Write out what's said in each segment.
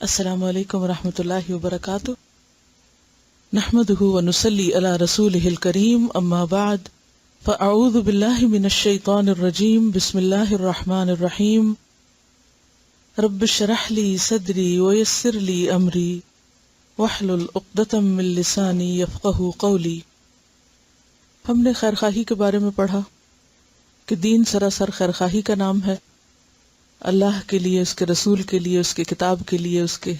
السلام علیکم ورحمۃ اللہ وبرکاتہ نحمده ونصلی علی رسولہ الکریم اما بعد فاعوذ باللہ من الشیطان الرجیم بسم اللہ الرحمن الرحیم رب اشرح لی صدری ویسر لی امری واحلل عقدۃ من لسانی یفقہوا قولی۔ ہم نے خیرخواہی کے بارے میں پڑھا کہ دین سراسر خیرخواہی کا نام ہے، اللہ کے لیے، اس کے رسول کے لیے، اس کے کتاب کے لیے، اس کے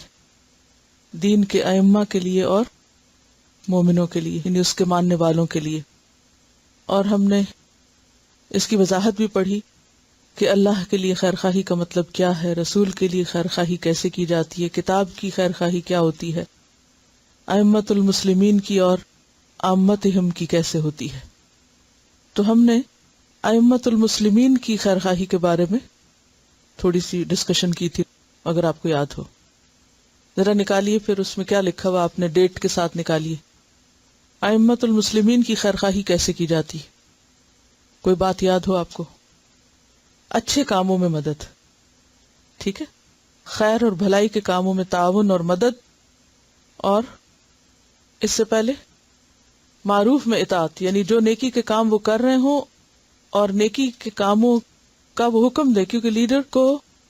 دین کے ائمہ کے لیے اور مومنوں کے لیے، یعنی اس کے ماننے والوں کے لیے۔ اور ہم نے اس کی وضاحت بھی پڑھی کہ اللہ کے لیے خیرخواہی کا مطلب کیا ہے، رسول کے لیے خیرخواہی کیسے کی جاتی ہے، کتاب کی خیرخواہی کیا ہوتی ہے، ائمۃ المسلمین کی اور عامتہم کی کیسے ہوتی ہے۔ تو ہم نے ائمۃ المسلمین کی خیرخواہی کے بارے میں تھوڑی سی ڈسکشن کی تھی، اگر آپ کو یاد ہو ذرا نکالیے، پھر اس میں کیا لکھا ہوا آپ نے ڈیٹ کے ساتھ نکالیے۔ ائمۃ المسلمین کی خیرخواہی کیسے کی جاتی؟ کوئی بات یاد ہو آپ کو؟ اچھے کاموں میں مدد، ٹھیک ہے، خیر اور بھلائی کے کاموں میں تعاون اور مدد، اور اس سے پہلے معروف میں اطاعت، یعنی جو نیکی کے کام وہ کر رہے ہوں اور نیکی کے کاموں کا وہ حکم دے، کیونکہ لیڈر کو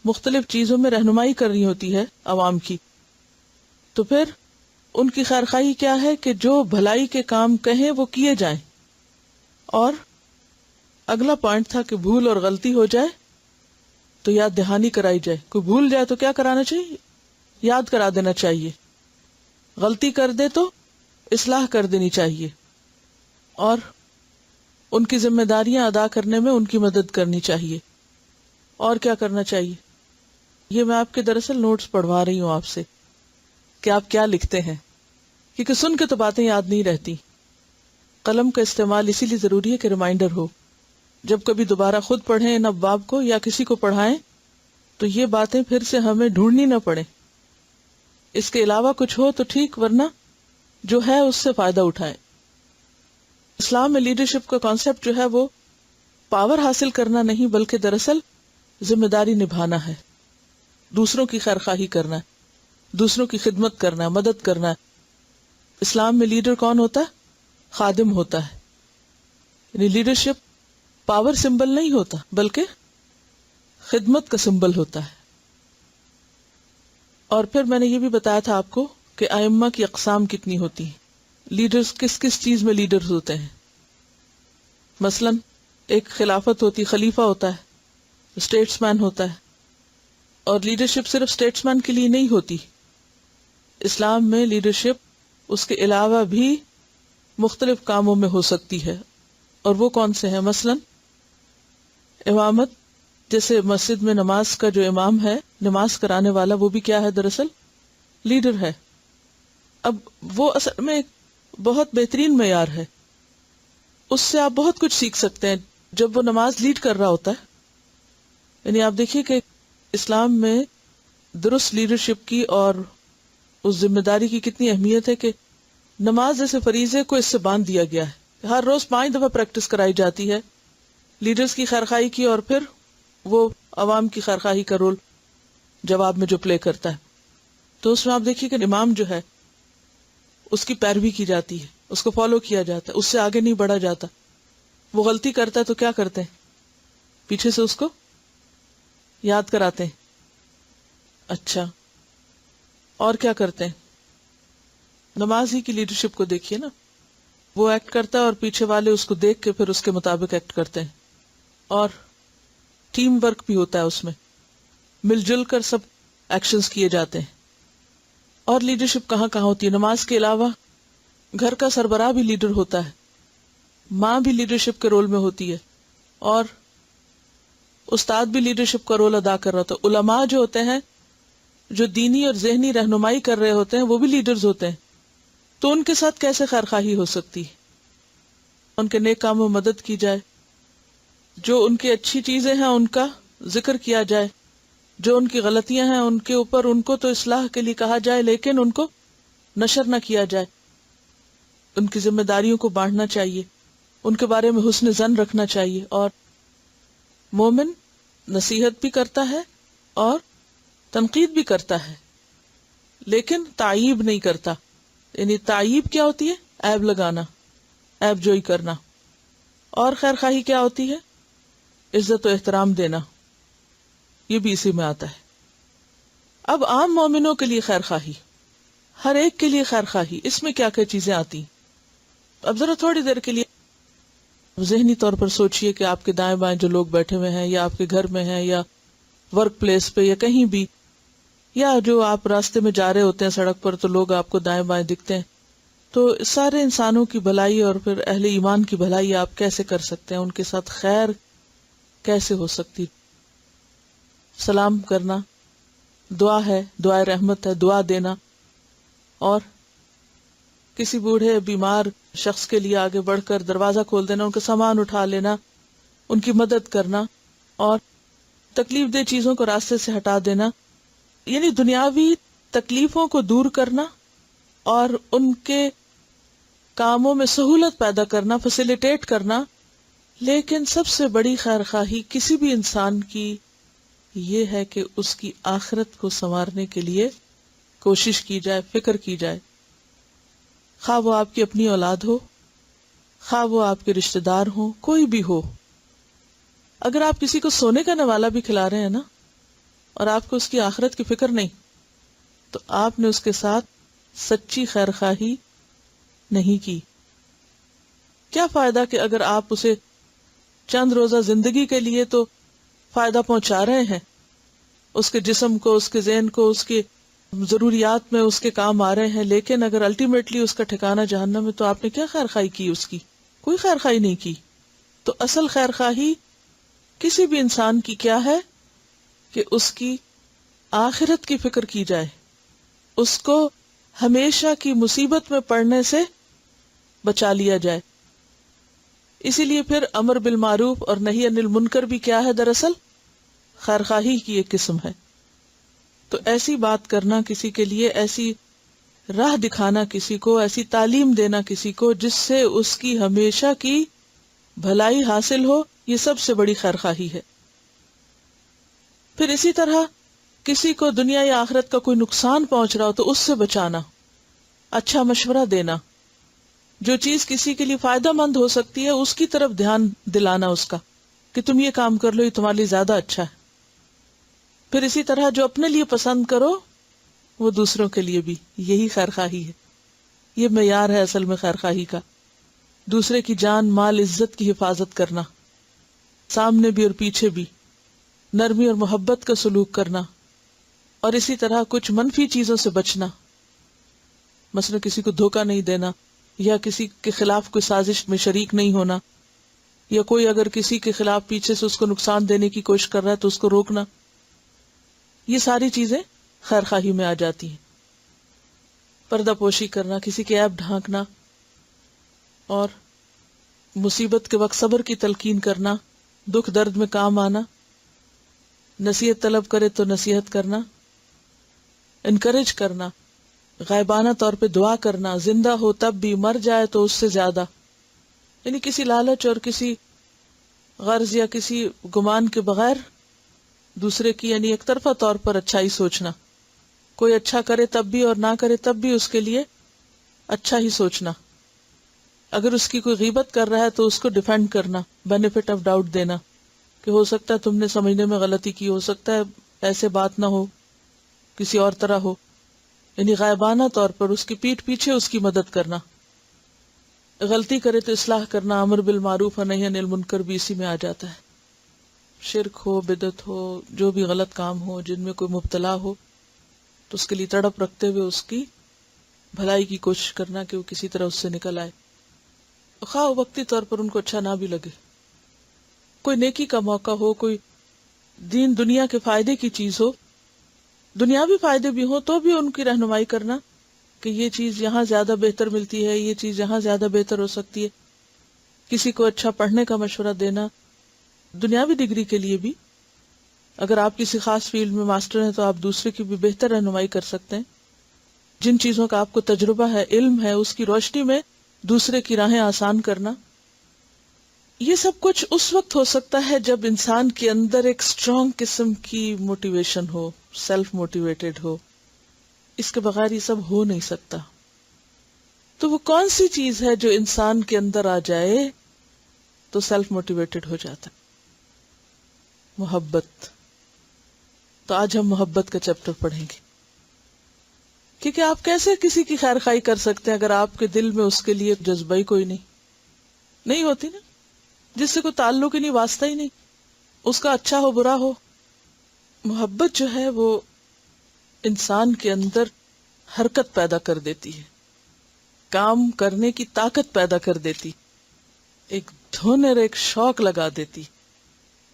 مختلف چیزوں میں رہنمائی کرنی ہوتی ہے عوام کی، تو پھر ان کی خیرخواہی کیا ہے کہ جو بھلائی کے کام کہیں وہ کیے جائیں۔ اور اگلا پوائنٹ تھا کہ بھول اور غلطی ہو جائے تو یاد دہانی کرائی جائے، کوئی بھول جائے تو کیا کرانا چاہیے؟ یاد کرا دینا چاہیے، غلطی کر دے تو اصلاح کر دینی چاہیے، اور ان کی ذمہ داریاں ادا کرنے میں ان کی مدد کرنی چاہیے۔ اور کیا کرنا چاہیے؟ یہ میں آپ کے دراصل نوٹس پڑھوا رہی ہوں آپ سے کہ آپ کیا لکھتے ہیں، کیونکہ سن کے تو باتیں یاد نہیں رہتی۔ قلم کا استعمال اسی لیے ضروری ہے کہ ریمائنڈر ہو، جب کبھی دوبارہ خود پڑھیں ان ابواب کو یا کسی کو پڑھائیں تو یہ باتیں پھر سے ہمیں ڈھونڈنی نہ پڑے۔ اس کے علاوہ کچھ ہو تو ٹھیک، ورنہ جو ہے اس سے فائدہ اٹھائیں۔ اسلام میں لیڈرشپ کا کانسیپٹ جو ہے وہ پاور حاصل کرنا نہیں، بلکہ دراصل ذمہ داری نبھانا ہے، دوسروں کی خیرخواہی کرنا ہے، دوسروں کی خدمت کرنا ہے، مدد کرنا ہے۔ اسلام میں لیڈر کون ہوتا ہے؟ خادم ہوتا ہے، یعنی لیڈرشپ پاور سمبل نہیں ہوتا بلکہ خدمت کا سمبل ہوتا ہے۔ اور پھر میں نے یہ بھی بتایا تھا آپ کو کہ ائمہ کی اقسام کتنی ہوتی ہیں، لیڈرز کس کس چیز میں لیڈرز ہوتے ہیں۔ مثلا ایک خلافت ہوتی، خلیفہ ہوتا ہے، اسٹیٹس مین ہوتا ہے، اور لیڈرشپ صرف اسٹیٹس مین کے لیے نہیں ہوتی۔ اسلام میں لیڈرشپ اس کے علاوہ بھی مختلف کاموں میں ہو سکتی ہے، اور وہ کون سے ہیں؟ مثلا امامت، جیسے مسجد میں نماز کا جو امام ہے، نماز کرانے والا، وہ بھی کیا ہے؟ دراصل لیڈر ہے۔ اب وہ اصل میں ایک بہت بہترین معیار ہے، اس سے آپ بہت کچھ سیکھ سکتے ہیں جب وہ نماز لیڈ کر رہا ہوتا ہے۔ یعنی آپ دیکھیے کہ اسلام میں درست لیڈرشپ کی اور اس ذمہ داری کی کتنی اہمیت ہے کہ نماز جیسے فریضے کو اس سے باندھ دیا گیا ہے، ہر روز 5 دفعہ پریکٹس کرائی جاتی ہے لیڈرز کی خیرخواہی کی، اور پھر وہ عوام کی خیرخواہی کا رول جواب میں جو پلے کرتا ہے۔ تو اس میں آپ دیکھیے کہ امام جو ہے اس کی پیروی کی جاتی ہے، اس کو فالو کیا جاتا ہے، اس سے آگے نہیں بڑھا جاتا۔ وہ غلطی کرتا ہے تو کیا کرتے ہیں؟ پیچھے سے اس کو یاد کراتے ہیں۔ اچھا، اور کیا کرتے ہیں؟ نمازی کی لیڈرشپ کو دیکھیے نا، وہ ایکٹ کرتا ہے اور پیچھے والے اس کو دیکھ کے پھر اس کے مطابق ایکٹ کرتے ہیں، اور ٹیم ورک بھی ہوتا ہے، اس میں مل جل کر سب ایکشنز کیے جاتے ہیں۔ اور لیڈرشپ کہاں کہاں ہوتی ہے؟ نماز کے علاوہ گھر کا سربراہ بھی لیڈر ہوتا ہے، ماں بھی لیڈرشپ کے رول میں ہوتی ہے، اور استاد بھی لیڈرشپ کا رول ادا کر رہا ہوتا ہے۔ علماء جو ہوتے ہیں، جو دینی اور ذہنی رہنمائی کر رہے ہوتے ہیں، وہ بھی لیڈرز ہوتے ہیں۔ تو ان کے ساتھ کیسے خیرخواہی ہو سکتی ہے؟ ان کے نیک کاموں میں مدد کی جائے، جو ان کی اچھی چیزیں ہیں ان کا ذکر کیا جائے، جو ان کی غلطیاں ہیں ان کے اوپر ان کو تو اصلاح کے لیے کہا جائے، لیکن ان کو نشر نہ کیا جائے۔ ان کی ذمہ داریوں کو بانٹنا چاہیے، ان کے بارے میں حسن ظن رکھنا چاہیے۔ اور مومن نصیحت بھی کرتا ہے اور تنقید بھی کرتا ہے، لیکن تعیب نہیں کرتا. یعنی تعیب کیا ہوتی ہے؟ عیب لگانا، عیب جوئی کرنا. اور خیر خواہی کیا ہوتی ہے؟ عزت و احترام دینا، یہ بھی اسی میں آتا ہے. اب عام مومنوں کے لیے خیر خواہی، ہر ایک کے لیے خیر خواہی، اس میں کیا کیا چیزیں آتی؟ اب ذرا تھوڑی دیر کے لیے ذہنی طور پر سوچئے کہ آپ کے دائیں بائیں جو لوگ بیٹھے ہوئے ہیں، یا آپ کے گھر میں ہیں، یا ورک پلیس پہ، یا کہیں بھی، یا جو آپ راستے میں جا رہے ہوتے ہیں سڑک پر تو لوگ آپ کو دائیں بائیں دکھتے ہیں. تو سارے انسانوں کی بھلائی اور پھر اہل ایمان کی بھلائی آپ کیسے کر سکتے ہیں؟ ان کے ساتھ خیر کیسے ہو سکتی؟ سلام کرنا دعا ہے، دعائے رحمت ہے، دعا دینا. اور کسی بوڑھے بیمار شخص کے لیے آگے بڑھ کر دروازہ کھول دینا، ان کا سامان اٹھا لینا، ان کی مدد کرنا، اور تکلیف دہ چیزوں کو راستے سے ہٹا دینا. یعنی دنیاوی تکلیفوں کو دور کرنا اور ان کے کاموں میں سہولت پیدا کرنا، فیسیلیٹیٹ کرنا. لیکن سب سے بڑی خیر خواہی کسی بھی انسان کی یہ ہے کہ اس کی آخرت کو سنوارنے کے لیے کوشش کی جائے، فکر کی جائے. خواہ وہ آپ کی اپنی اولاد ہو، خواہ وہ آپ کے رشتہ دار ہوں، کوئی بھی ہو. اگر آپ کسی کو سونے کا نوالا بھی کھلا رہے ہیں نا، اور آپ کو اس کی آخرت کی فکر نہیں، تو آپ نے اس کے ساتھ سچی خیر خواہی نہیں کی. کیا فائدہ کہ اگر آپ اسے چند روزہ زندگی کے لیے تو فائدہ پہنچا رہے ہیں، اس کے جسم کو، اس کے ذہن کو، اس کی ضروریات میں اس کے کام آ رہے ہیں، لیکن اگر الٹیمیٹلی اس کا ٹھکانہ جہنم ہے تو آپ نے کیا خیر خواہی کی؟ اس کی کوئی خیر خواہی نہیں کی. تو اصل خیر خواہی کسی بھی انسان کی کیا ہے کہ اس کی آخرت کی فکر کی جائے، اس کو ہمیشہ کی مصیبت میں پڑنے سے بچا لیا جائے. اسی لیے پھر امر بالمعروف اور نہی عن المنکر بھی کیا ہے؟ دراصل خیر خواہی کی ایک قسم ہے. تو ایسی بات کرنا کسی کے لیے، ایسی راہ دکھانا کسی کو، ایسی تعلیم دینا کسی کو جس سے اس کی ہمیشہ کی بھلائی حاصل ہو، یہ سب سے بڑی خیر خواہی ہے. پھر اسی طرح کسی کو دنیا یا آخرت کا کوئی نقصان پہنچ رہا ہو تو اس سے بچانا، اچھا مشورہ دینا، جو چیز کسی کے لیے فائدہ مند ہو سکتی ہے اس کی طرف دھیان دلانا اس کا کہ تم یہ کام کر لو، یہ تمہارے لیے زیادہ اچھا ہے. پھر اسی طرح جو اپنے لیے پسند کرو وہ دوسروں کے لیے بھی، یہی خیر خواہی ہے. یہ معیار ہے اصل میں خیر خواہی کا. دوسرے کی جان، مال، عزت کی حفاظت کرنا، سامنے بھی اور پیچھے بھی، نرمی اور محبت کا سلوک کرنا. اور اسی طرح کچھ منفی چیزوں سے بچنا، مثلا کسی کو دھوکہ نہیں دینا، یا کسی کے خلاف کوئی سازش میں شریک نہیں ہونا، یا کوئی اگر کسی کے خلاف پیچھے سے اس کو نقصان دینے کی کوشش کر رہا ہے تو اس کو روکنا. یہ ساری چیزیں خیر خواہی میں آ جاتی ہیں. پردہ پوشی کرنا، کسی کے عیب ڈھانکنا، اور مصیبت کے وقت صبر کی تلقین کرنا، دکھ درد میں کام آنا، نصیحت طلب کرے تو نصیحت کرنا، انکریج کرنا، غائبانہ طور پہ دعا کرنا، زندہ ہو تب بھی، مر جائے تو اس سے زیادہ. یعنی کسی لالچ اور کسی غرض یا کسی گمان کے بغیر دوسرے کی یعنی ایک طرفہ طور پر اچھائی سوچنا. کوئی اچھا کرے تب بھی اور نہ کرے تب بھی اس کے لیے اچھا ہی سوچنا. اگر اس کی کوئی غیبت کر رہا ہے تو اس کو ڈیفینڈ کرنا، بینیفٹ آف ڈاؤٹ دینا کہ ہو سکتا ہے تم نے سمجھنے میں غلطی کی، ہو سکتا ہے ایسے بات نہ ہو، کسی اور طرح ہو. یعنی غائبانہ طور پر اس کی پیٹھ پیچھے اس کی مدد کرنا. غلطی کرے تو اصلاح کرنا، امر بالمعروف اور نہی عن المنکر بھی اسی میں آ جاتا ہے. شرک ہو، بدعت ہو، جو بھی غلط کام ہو جن میں کوئی مبتلا ہو تو اس کے لیے تڑپ رکھتے ہوئے اس کی بھلائی کی کوشش کرنا کہ وہ کسی طرح اس سے نکل آئے، خواہ وقتی طور پر ان کو اچھا نہ بھی لگے. کوئی نیکی کا موقع ہو، کوئی دین دنیا کے فائدے کی چیز ہو، دنیاوی فائدے بھی ہوں تو بھی ان کی رہنمائی کرنا کہ یہ چیز یہاں زیادہ بہتر ملتی ہے، یہ چیز یہاں زیادہ بہتر ہو سکتی ہے. کسی کو اچھا پڑھنے کا مشورہ دینا، دنیاوی ڈگری کے لیے بھی. اگر آپ کسی خاص فیلڈ میں ماسٹر ہیں تو آپ دوسرے کی بھی بہتر رہنمائی کر سکتے ہیں. جن چیزوں کا آپ کو تجربہ ہے، علم ہے، اس کی روشنی میں دوسرے کی راہیں آسان کرنا. یہ سب کچھ اس وقت ہو سکتا ہے جب انسان کے اندر ایک اسٹرانگ قسم کی موٹیویشن ہو، سیلف موٹیویٹڈ ہو. اس کے بغیر یہ سب ہو نہیں سکتا. تو وہ کون سی چیز ہے جو انسان کے اندر آ جائے تو سیلف موٹیویٹڈ ہو جاتا ہے؟ محبت. تو آج ہم محبت کا چیپٹر پڑھیں گے، کیونکہ آپ کیسے کسی کی خیر خواہی کر سکتے ہیں اگر آپ کے دل میں اس کے لیے جذبہ ہی کوئی نہیں ہوتی نا، جس سے کوئی تعلق ہی نہیں، واسطہ ہی نہیں، اس کا اچھا ہو برا ہو. محبت جو ہے وہ انسان کے اندر حرکت پیدا کر دیتی ہے، کام کرنے کی طاقت پیدا کر دیتی، ایک دھن اور ایک شوق لگا دیتی،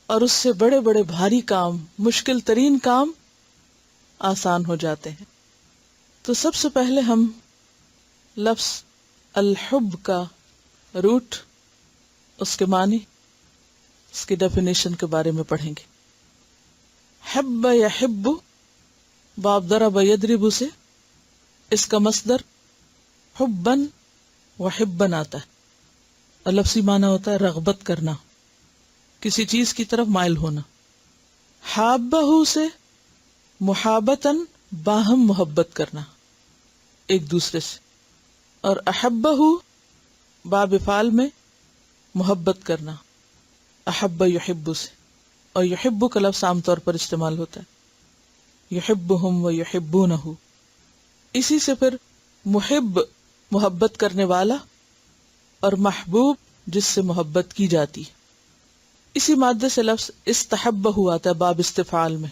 اور اس سے بڑے بڑے بھاری کام، مشکل ترین کام آسان ہو جاتے ہیں. تو سب سے پہلے ہم لفظ الحب کا روٹ، اس کے معنی، اس کی ڈیفینیشن کے بارے میں پڑھیں گے. حب یحب، باب ضرب یضرب سے اس کا مصدر حبن وحبن آتا ہے، اور لفظی معنی ہوتا ہے رغبت کرنا، کسی چیز کی طرف مائل ہونا. حابہ سے محابتن، باہم محبت کرنا ایک دوسرے سے، اور احبہ باب فعل میں محبت کرنا، احب یحب سے، اور یحب کا لفظ عام طور پر استعمال ہوتا ہے، یحبہم و یحبونہ. اسی سے پھر محب محبت کرنے والا، اور محبوب جس سے محبت کی جاتی. اسی مادے سے لفظ استحبہ آتا ہے باب استفعال میں،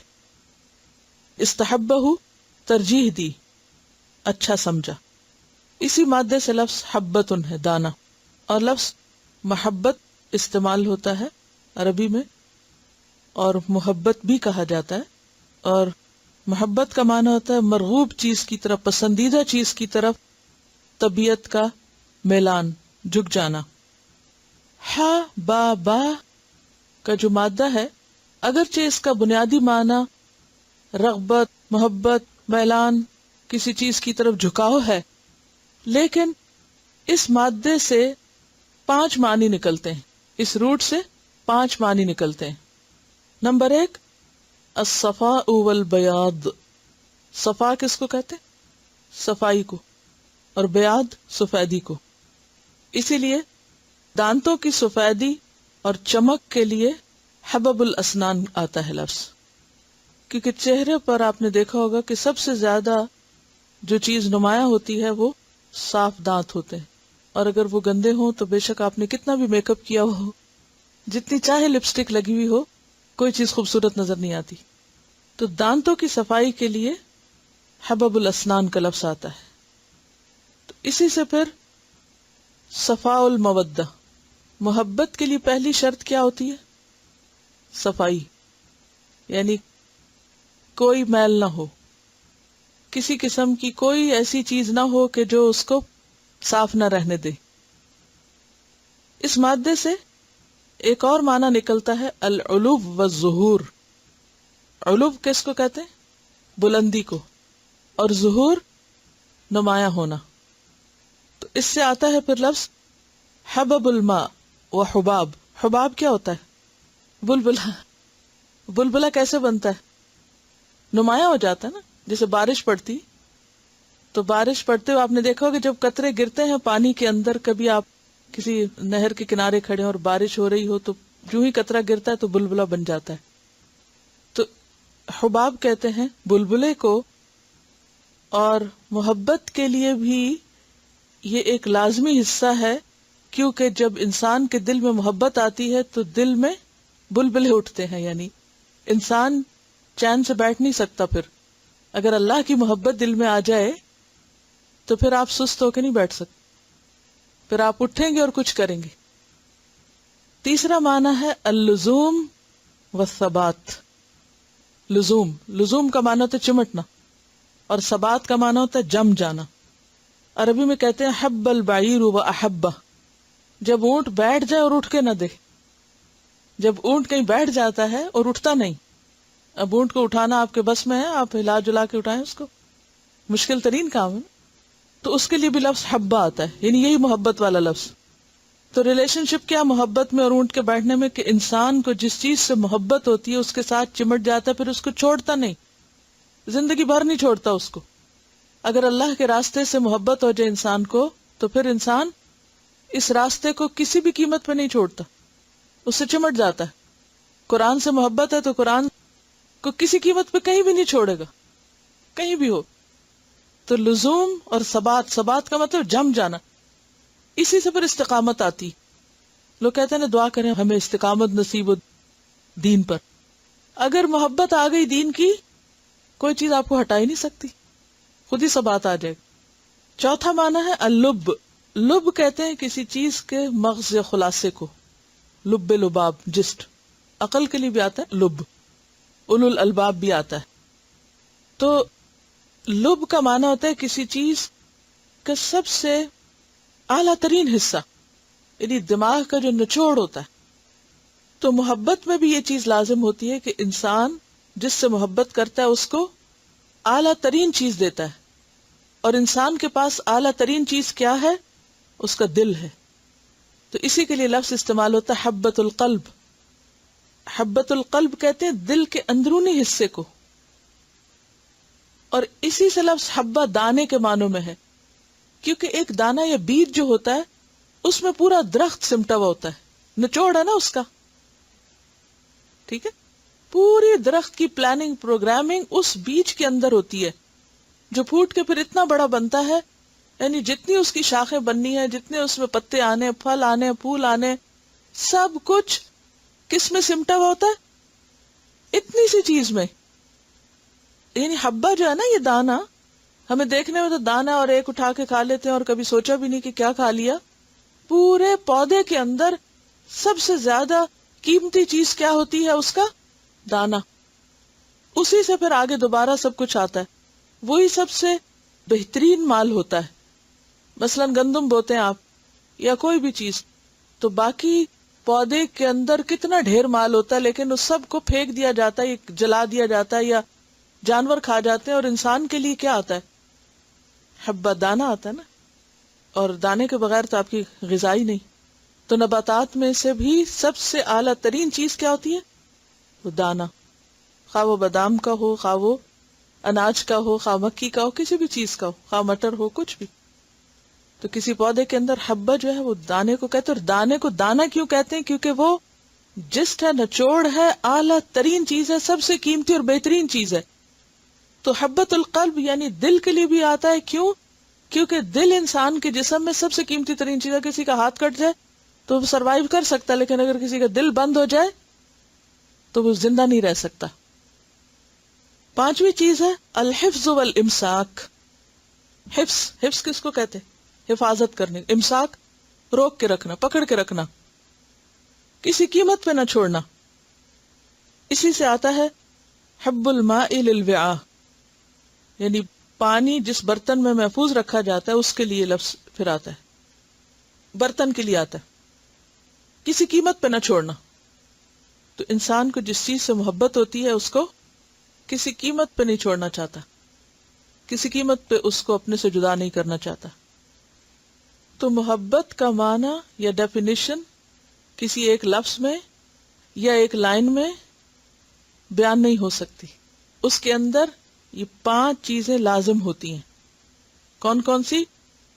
استحبہ ترجیح دی، اچھا سمجھا. اسی مادے سے لفظ حبتن ہے، دانا. اور لفظ محبت استعمال ہوتا ہے عربی میں، اور محبت بھی کہا جاتا ہے. اور محبت کا معنی ہوتا ہے مرغوب چیز کی طرف، پسندیدہ چیز کی طرف طبیعت کا میلان، جھک جانا. ہا با با کا جو مادہ ہے، اگرچہ اس کا بنیادی معنی رغبت، محبت، میلان، کسی چیز کی طرف جھکاؤ ہے، لیکن اس مادے سے 5 معنی نکلتے ہیں، اس روٹ سے 5 معنی نکلتے ہیں. نمبر 1 الصفاء والبیاض. صفا کس کو کہتے ہیں؟ صفائی کو، اور بیاض سفیدی کو. اسی لیے دانتوں کی سفیدی اور چمک کے لیے حبب الاسنان آتا ہے لفظ، کیونکہ چہرے پر آپ نے دیکھا ہوگا کہ سب سے زیادہ جو چیز نمایاں ہوتی ہے وہ صاف دانت ہوتے ہیں، اور اگر وہ گندے ہوں تو بے شک آپ نے کتنا بھی میک اپ کیا ہو، جتنی چاہے لپسٹک لگی ہوئی ہو، کوئی چیز خوبصورت نظر نہیں آتی. تو دانتوں کی صفائی کے لیے حبب الاسنان کا لفظ آتا ہے. تو اسی سے پھر صفاء المودہ، محبت کے لیے پہلی شرط کیا ہوتی ہے؟ صفائی، یعنی کوئی میل نہ ہو، کسی قسم کی کوئی ایسی چیز نہ ہو کہ جو اس کو صاف نہ رہنے دے. اس مادے سے ایک اور معنی نکلتا ہے العلو والظہور. علو کس کو کہتے ہیں؟ بلندی کو، اور ظہور نمایاں ہونا. تو اس سے آتا ہے پھر لفظ حبب الماء و حباب. حباب کیا ہوتا ہے؟ بلبلہ. بلبلہ کیسے بنتا ہے؟ نمایاں ہو جاتا ہے نا، جیسے بارش پڑتی، تو بارش پڑتے ہوئے آپ نے دیکھا ہوگا جب قطرے گرتے ہیں پانی کے اندر، کبھی آپ کسی نہر کے کنارے کھڑے اور بارش ہو رہی ہو تو جو ہی قطرہ گرتا ہے تو بلبلہ بن جاتا ہے. تو حباب کہتے ہیں بلبلے کو. اور محبت کے لیے بھی یہ ایک لازمی حصہ ہے، کیونکہ جب انسان کے دل میں محبت آتی ہے تو دل میں بلبلے اٹھتے ہیں، یعنی انسان چین سے بیٹھ نہیں سکتا. پھر اگر اللہ کی محبت دل میں آ جائے تو پھر آپ سست ہو کے نہیں بیٹھ سکتے، پھر آپ اٹھیں گے اور کچھ کریں گے. تیسرا معنی ہے اللزوم والثبات. لزوم کا معنی ہوتا ہے چمٹنا، اور ثبات کا معنی ہوتا ہے جم جانا. عربی میں کہتے ہیں حب البعیر و احبہ. جب اونٹ بیٹھ جائے اور اٹھ کے نہ دے. جب اونٹ کہیں بیٹھ جاتا ہے اور اٹھتا نہیں، اب اونٹ کو اٹھانا آپ کے بس میں ہے، آپ ہلا جلا کے اٹھائیں اس کو، مشکل ترین کام ہے، تو اس کے لیے بھی لفظ حبہ آتا ہے، یعنی یہی محبت والا لفظ. تو ریلیشن شپ کیا محبت میں اور اونٹ کے بیٹھنے میں، کہ انسان کو جس چیز سے محبت ہوتی ہے اس کے ساتھ چمٹ جاتا ہے، پھر اس کو چھوڑتا نہیں، زندگی بھر نہیں چھوڑتا اس کو. اگر اللہ کے راستے سے محبت ہو جائے انسان کو تو پھر انسان اس راستے کو کسی بھی قیمت پہ نہیں چھوڑتا، اس سے چمٹ جاتا ہے. قرآن سے محبت ہے تو قرآن کو کسی قیمت پہ کہیں بھی نہیں چھوڑے گا، کہیں بھی ہو. تو لزوم اور ثبات کا مطلب جم جانا، اسی سے پھر استقامت آتی. لوگ کہتے ہیں نا دعا کریں ہمیں استقامت نصیب ہو دین پر. اگر محبت آ گئی دین کی، کوئی چیز آپ کو ہٹا ہی نہیں سکتی، خود ہی ثبات آ جائے گا. چوتھا معنی ہے اللب. لب کہتے ہیں کسی چیز کے مغز یا خلاصے کو. لب لباب، جسٹ. عقل کے لیے بھی آتا ہے لب، اولو الالباب بھی آتا ہے. تو لب کا معنی ہوتا ہے کسی چیز کا سب سے اعلیٰ ترین حصہ، یعنی دماغ کا جو نچوڑ ہوتا ہے. تو محبت میں بھی یہ چیز لازم ہوتی ہے کہ انسان جس سے محبت کرتا ہے اس کو اعلیٰ ترین چیز دیتا ہے. اور انسان کے پاس اعلیٰ ترین چیز کیا ہے؟ اس کا دل ہے. تو اسی کے لیے لفظ استعمال ہوتا ہے حبۃ القلب. حبۃ القلب کہتے ہیں دل کے اندرونی حصے کو. اور اسی سے لفظ حبہ دانے کے معنوں میں ہے، کیونکہ ایک دانہ یا بیج جو ہوتا ہے اس میں پورا درخت سمٹا ہوا ہوتا ہے، نچوڑ ہے نا اس کا. ٹھیک ہے، پوری درخت کی پلاننگ پروگرامنگ اس بیج کے اندر ہوتی ہے، جو پھوٹ کے پھر اتنا بڑا بنتا ہے. یعنی جتنی اس کی شاخیں بننی ہے، جتنے اس میں پتے آنے، پھل آنے، پھول آنے، سب کچھ کس میں سمٹا ہوا ہوتا ہے؟ اتنی سی چیز میں. یعنی حبہ جو ہے نا، یہ دانا ہمیں دیکھنے میں تو دانا اور ایک اٹھا کے کھا لیتے ہیں اور کبھی سوچا بھی نہیں کہ کیا کھا لیا. پورے پودے کے اندر سب سے زیادہ قیمتی چیز کیا ہوتی ہے؟ اس کا دانا. اسی سے پھر آگے دوبارہ سب کچھ آتا ہے. وہی سب سے بہترین مال ہوتا ہے. مثلا گندم بوتے ہیں آپ یا کوئی بھی چیز، تو باقی پودے کے اندر کتنا ڈھیر مال ہوتا ہے، لیکن اس سب کو پھینک دیا جاتا ہے، جلا دیا جاتا ہے، یا جانور کھا جاتے ہیں. اور انسان کے لیے کیا آتا ہے؟ حبہ دانا آتا ہے نا. اور دانے کے بغیر تو آپ کی غذا ہی نہیں. تو نباتات میں سے بھی سب سے اعلیٰ ترین چیز کیا ہوتی ہے؟ وہ دانا. خواہ وہ بادام کا ہو، خواہ وہ اناج کا ہو، خواہ مکی کا ہو، کسی بھی چیز کا ہو، خواہ مٹر ہو، کچھ بھی. تو کسی پودے کے اندر حبہ جو ہے وہ دانے کو کہتے ہیں. اور دانے کو دانا کیوں کہتے ہیں؟ کیونکہ وہ جسٹ ہے، نچوڑ ہے، اعلیٰ ترین چیز ہے، سب سے قیمتی اور بہترین چیز ہے. تو حبۃ القلب یعنی دل کے لیے بھی آتا ہے. کیوں؟ کیونکہ دل انسان کے جسم میں سب سے قیمتی ترین چیز ہے. کسی کا ہاتھ کٹ جائے تو وہ سروائیو کر سکتا ہے، لیکن اگر کسی کا دل بند ہو جائے تو وہ زندہ نہیں رہ سکتا. پانچویں چیز ہے الحفظ والامساک. حفظ کس کو کہتے ہیں؟ حفاظت کرنے. امساک روک کے رکھنا، پکڑ کے رکھنا، کسی قیمت پہ نہ چھوڑنا. اسی سے آتا ہے حب الماء للوعاء، یعنی پانی جس برتن میں محفوظ رکھا جاتا ہے اس کے لیے لفظ پھر آتا ہے. برتن کے لیے آتا ہے، کسی قیمت پہ نہ چھوڑنا. تو انسان کو جس چیز سے محبت ہوتی ہے اس کو کسی قیمت پہ نہیں چھوڑنا چاہتا، کسی قیمت پہ اس کو اپنے سے جدا نہیں کرنا چاہتا. تو محبت کا معنی یا ڈیفینیشن کسی ایک لفظ میں یا ایک لائن میں بیان نہیں ہو سکتی. اس کے اندر یہ 5 چیزیں لازم ہوتی ہیں. کون کون سی؟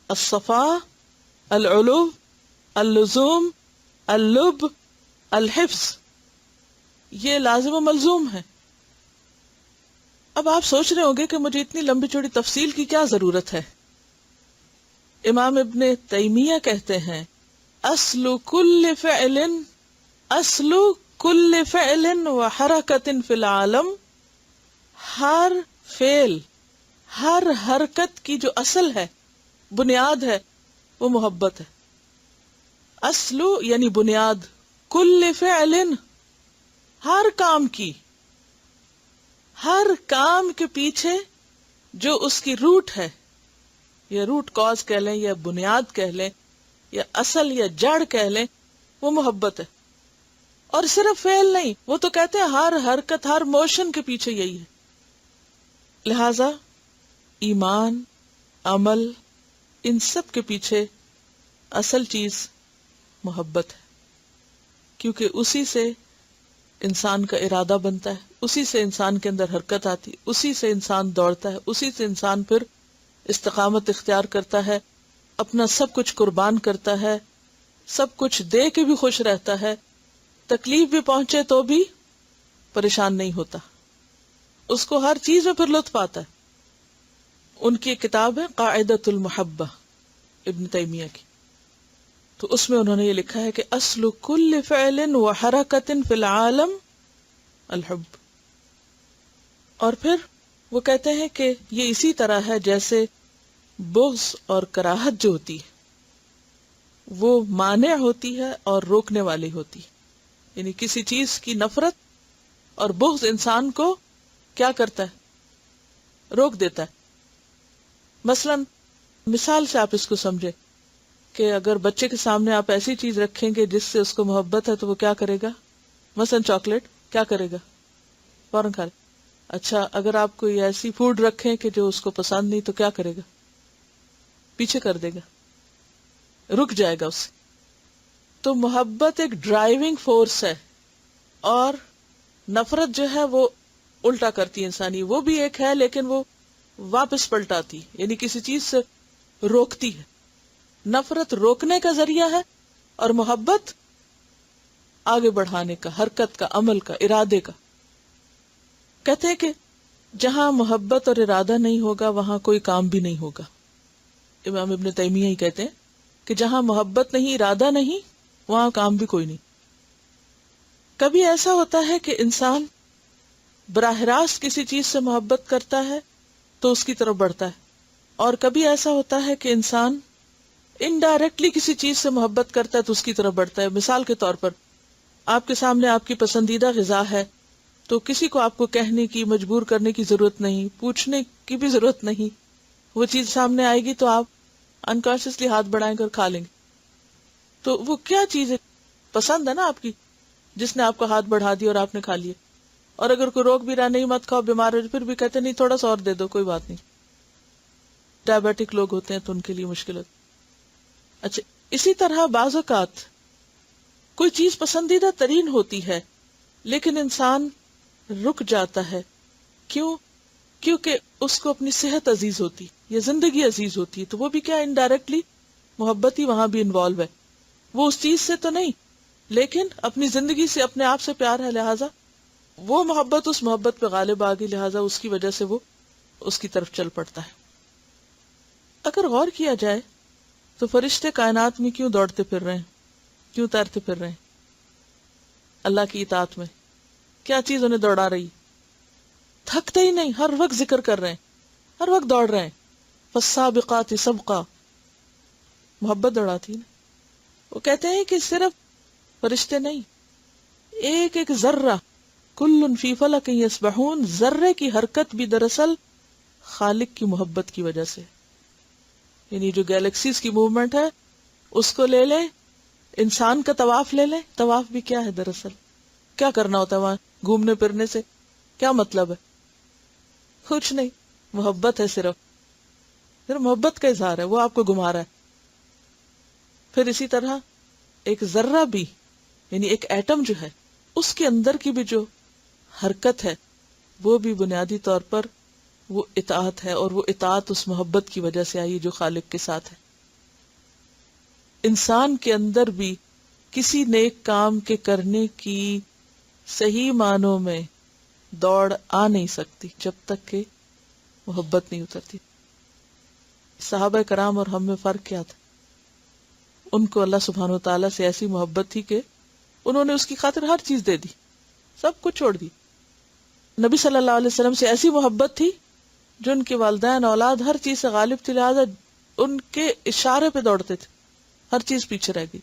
الصفاء، العلو، اللزوم، اللب، الحفظ. یہ لازم و ملزوم ہے. اب آپ سوچ رہے ہوں گے کہ مجھے اتنی لمبی چوڑی تفصیل کی کیا ضرورت ہے. امام ابن تیمیہ کہتے ہیں اصل کل فعل و حرکت فی العالم، ہر فعل، ہر حرکت کی جو اصل ہے، بنیاد ہے، وہ محبت ہے. اصل یعنی بنیاد، کل فعل ہر کام کی، ہر کام کے پیچھے جو اس کی روٹ ہے، یا روٹ کاز کہہ لیں، یا بنیاد کہہ لیں، یا اصل یا جڑ کہہ لیں، وہ محبت ہے. اور صرف فعل نہیں، وہ تو کہتے ہیں ہر حرکت، ہر موشن کے پیچھے یہی ہے. لہذا ایمان، عمل، ان سب کے پیچھے اصل چیز محبت ہے. کیونکہ اسی سے انسان کا ارادہ بنتا ہے، اسی سے انسان کے اندر حرکت آتی، اسی سے انسان دوڑتا ہے، اسی سے انسان پھر استقامت اختیار کرتا ہے، اپنا سب کچھ قربان کرتا ہے، سب کچھ دے کے بھی خوش رہتا ہے، تکلیف بھی پہنچے تو بھی پریشان نہیں ہوتا، اس کو ہر چیز میں پھر لطف آتا ہے. ان کی ایک کتاب ہے قاعدۃ المحبہ ابن تیمیہ کی، تو اس میں انہوں نے یہ لکھا ہے کہ اصل کل فعل و حرکت فی العالم الحب. اور پھر وہ کہتے ہیں کہ یہ اسی طرح ہے جیسے بغض اور کراہت جو ہوتی ہے وہ مانع ہوتی ہے اور روکنے والی ہوتی ہے. یعنی کسی چیز کی نفرت اور بغض انسان کو کیا کرتا ہے؟ روک دیتا ہے. مثلا مثال سے آپ اس کو سمجھے کہ اگر بچے کے سامنے آپ ایسی چیز رکھیں گے جس سے اس کو محبت ہے تو وہ کیا کرے گا؟ مثلا چاکلیٹ، کیا کرے گا؟ فوراً کھا لے. اچھا اگر آپ کوئی ایسی فوڈ رکھیں کہ جو اس کو پسند نہیں تو کیا کرے گا؟ پیچھے کر دے گا، رک جائے گا اس سے. تو محبت ایک ڈرائیونگ فورس ہے اور نفرت جو ہے وہ الٹا کرتی ہے انسانی. وہ بھی ایک ہے لیکن وہ واپس پلٹاتی، یعنی کسی چیز سے روکتی ہے. نفرت روکنے کا ذریعہ ہے اور محبت آگے بڑھانے کا، حرکت کا، عمل کا، ارادے کا. کہتے ہیں کہ جہاں محبت اور ارادہ نہیں ہوگا وہاں کوئی کام بھی نہیں ہوگا. امام ابن تیمیہ ہی کہتے ہیں کہ جہاں محبت نہیں، ارادہ نہیں، وہاں کام بھی کوئی نہیں. کبھی ایسا ہوتا ہے کہ انسان براہ راست کسی چیز سے محبت کرتا ہے تو اس کی طرف بڑھتا ہے، اور کبھی ایسا ہوتا ہے کہ انسان انڈائریکٹلی کسی چیز سے محبت کرتا ہے تو اس کی طرف بڑھتا ہے. مثال کے طور پر آپ کے سامنے آپ کی پسندیدہ غذا ہے تو کسی کو آپ کو کہنے کی، مجبور کرنے کی ضرورت نہیں، پوچھنے کی بھی ضرورت نہیں. وہ چیز سامنے آئے گی تو آپ انکانشیسلی ہاتھ بڑھائیں گے اور کھا لیں گے. تو وہ کیا چیز ہے؟ پسند ہے نا آپ کی، جس نے آپ کا ہاتھ بڑھا دیا اور آپ نے کھا لیا. اور اگر کوئی روک بھی رہا نہیں مت کھاؤ، بیمار ہو پھر بھی کہتے نہیں تھوڑا سا اور دے دو، کوئی بات نہیں. ڈائبیٹک لوگ ہوتے ہیں تو ان کے لیے مشکل ہوتی. اچھا اسی طرح بعض اوقات کوئی چیز پسندیدہ ترین ہوتی ہے لیکن انسان رک جاتا ہے. کیوں؟ کیونکہ اس کو اپنی صحت عزیز ہوتی یا زندگی عزیز ہوتی ہے، تو وہ بھی کیا انڈائریکٹلی محبت ہی وہاں بھی انوالو ہے. وہ اس چیز سے تو نہیں لیکن اپنی زندگی سے، اپنے آپ سے پیار ہے، لہٰذا وہ محبت اس محبت پہ غالب آ گئی، لہٰذا اس کی وجہ سے وہ اس کی طرف چل پڑتا ہے. اگر غور کیا جائے تو فرشتے کائنات میں کیوں دوڑتے پھر رہے ہیں، کیوں تیرتے پھر رہے ہیں؟ اللہ کی اطاعت میں کیا چیز انہیں دوڑا رہی؟ تھکتے ہی نہیں، ہر وقت ذکر کر رہے ہیں، ہر وقت دوڑ رہے ہیں. فالسابقات سبقا، محبت دوڑاتی نا. وہ کہتے ہیں کہ صرف فرشتے نہیں، ایک ایک ذرہ، کل فی فلک یسبحون، ذرے کی حرکت بھی دراصل خالق کی محبت کی وجہ سے. یعنی جو گیلیکسیز کی موومنٹ ہے اس کو لے لیں، انسان کا طواف لے لیں. طواف بھی کیا ہے دراصل؟ کیا کرنا ہوتا ہے وہاں گھومنے پھرنے سے؟ کیا مطلب ہے؟ کچھ نہیں، محبت ہے، صرف محبت کا اظہار ہے، وہ آپ کو گھما رہا ہے. پھر اسی طرح ایک ذرہ بھی، یعنی ایک ایٹم جو ہے اس کے اندر کی بھی جو حرکت ہے وہ بھی بنیادی طور پر وہ اطاعت ہے، اور وہ اطاعت اس محبت کی وجہ سے آئی جو خالق کے ساتھ ہے. انسان کے اندر بھی کسی نیک کام کے کرنے کی صحیح معنوں میں دوڑ آ نہیں سکتی جب تک کہ محبت نہیں اترتی. صحابہ کرام اور ہم میں فرق کیا تھا؟ ان کو اللہ سبحانہ و تعالیٰ سے ایسی محبت تھی کہ انہوں نے اس کی خاطر ہر چیز دے دی، سب کچھ چھوڑ دی. نبی صلی اللہ علیہ وسلم سے ایسی محبت تھی جو ان کے والدین، اولاد، ہر چیز سے غالب تھی، لہٰذا ان کے اشارے پہ دوڑتے تھے، ہر چیز پیچھے رہ گئی،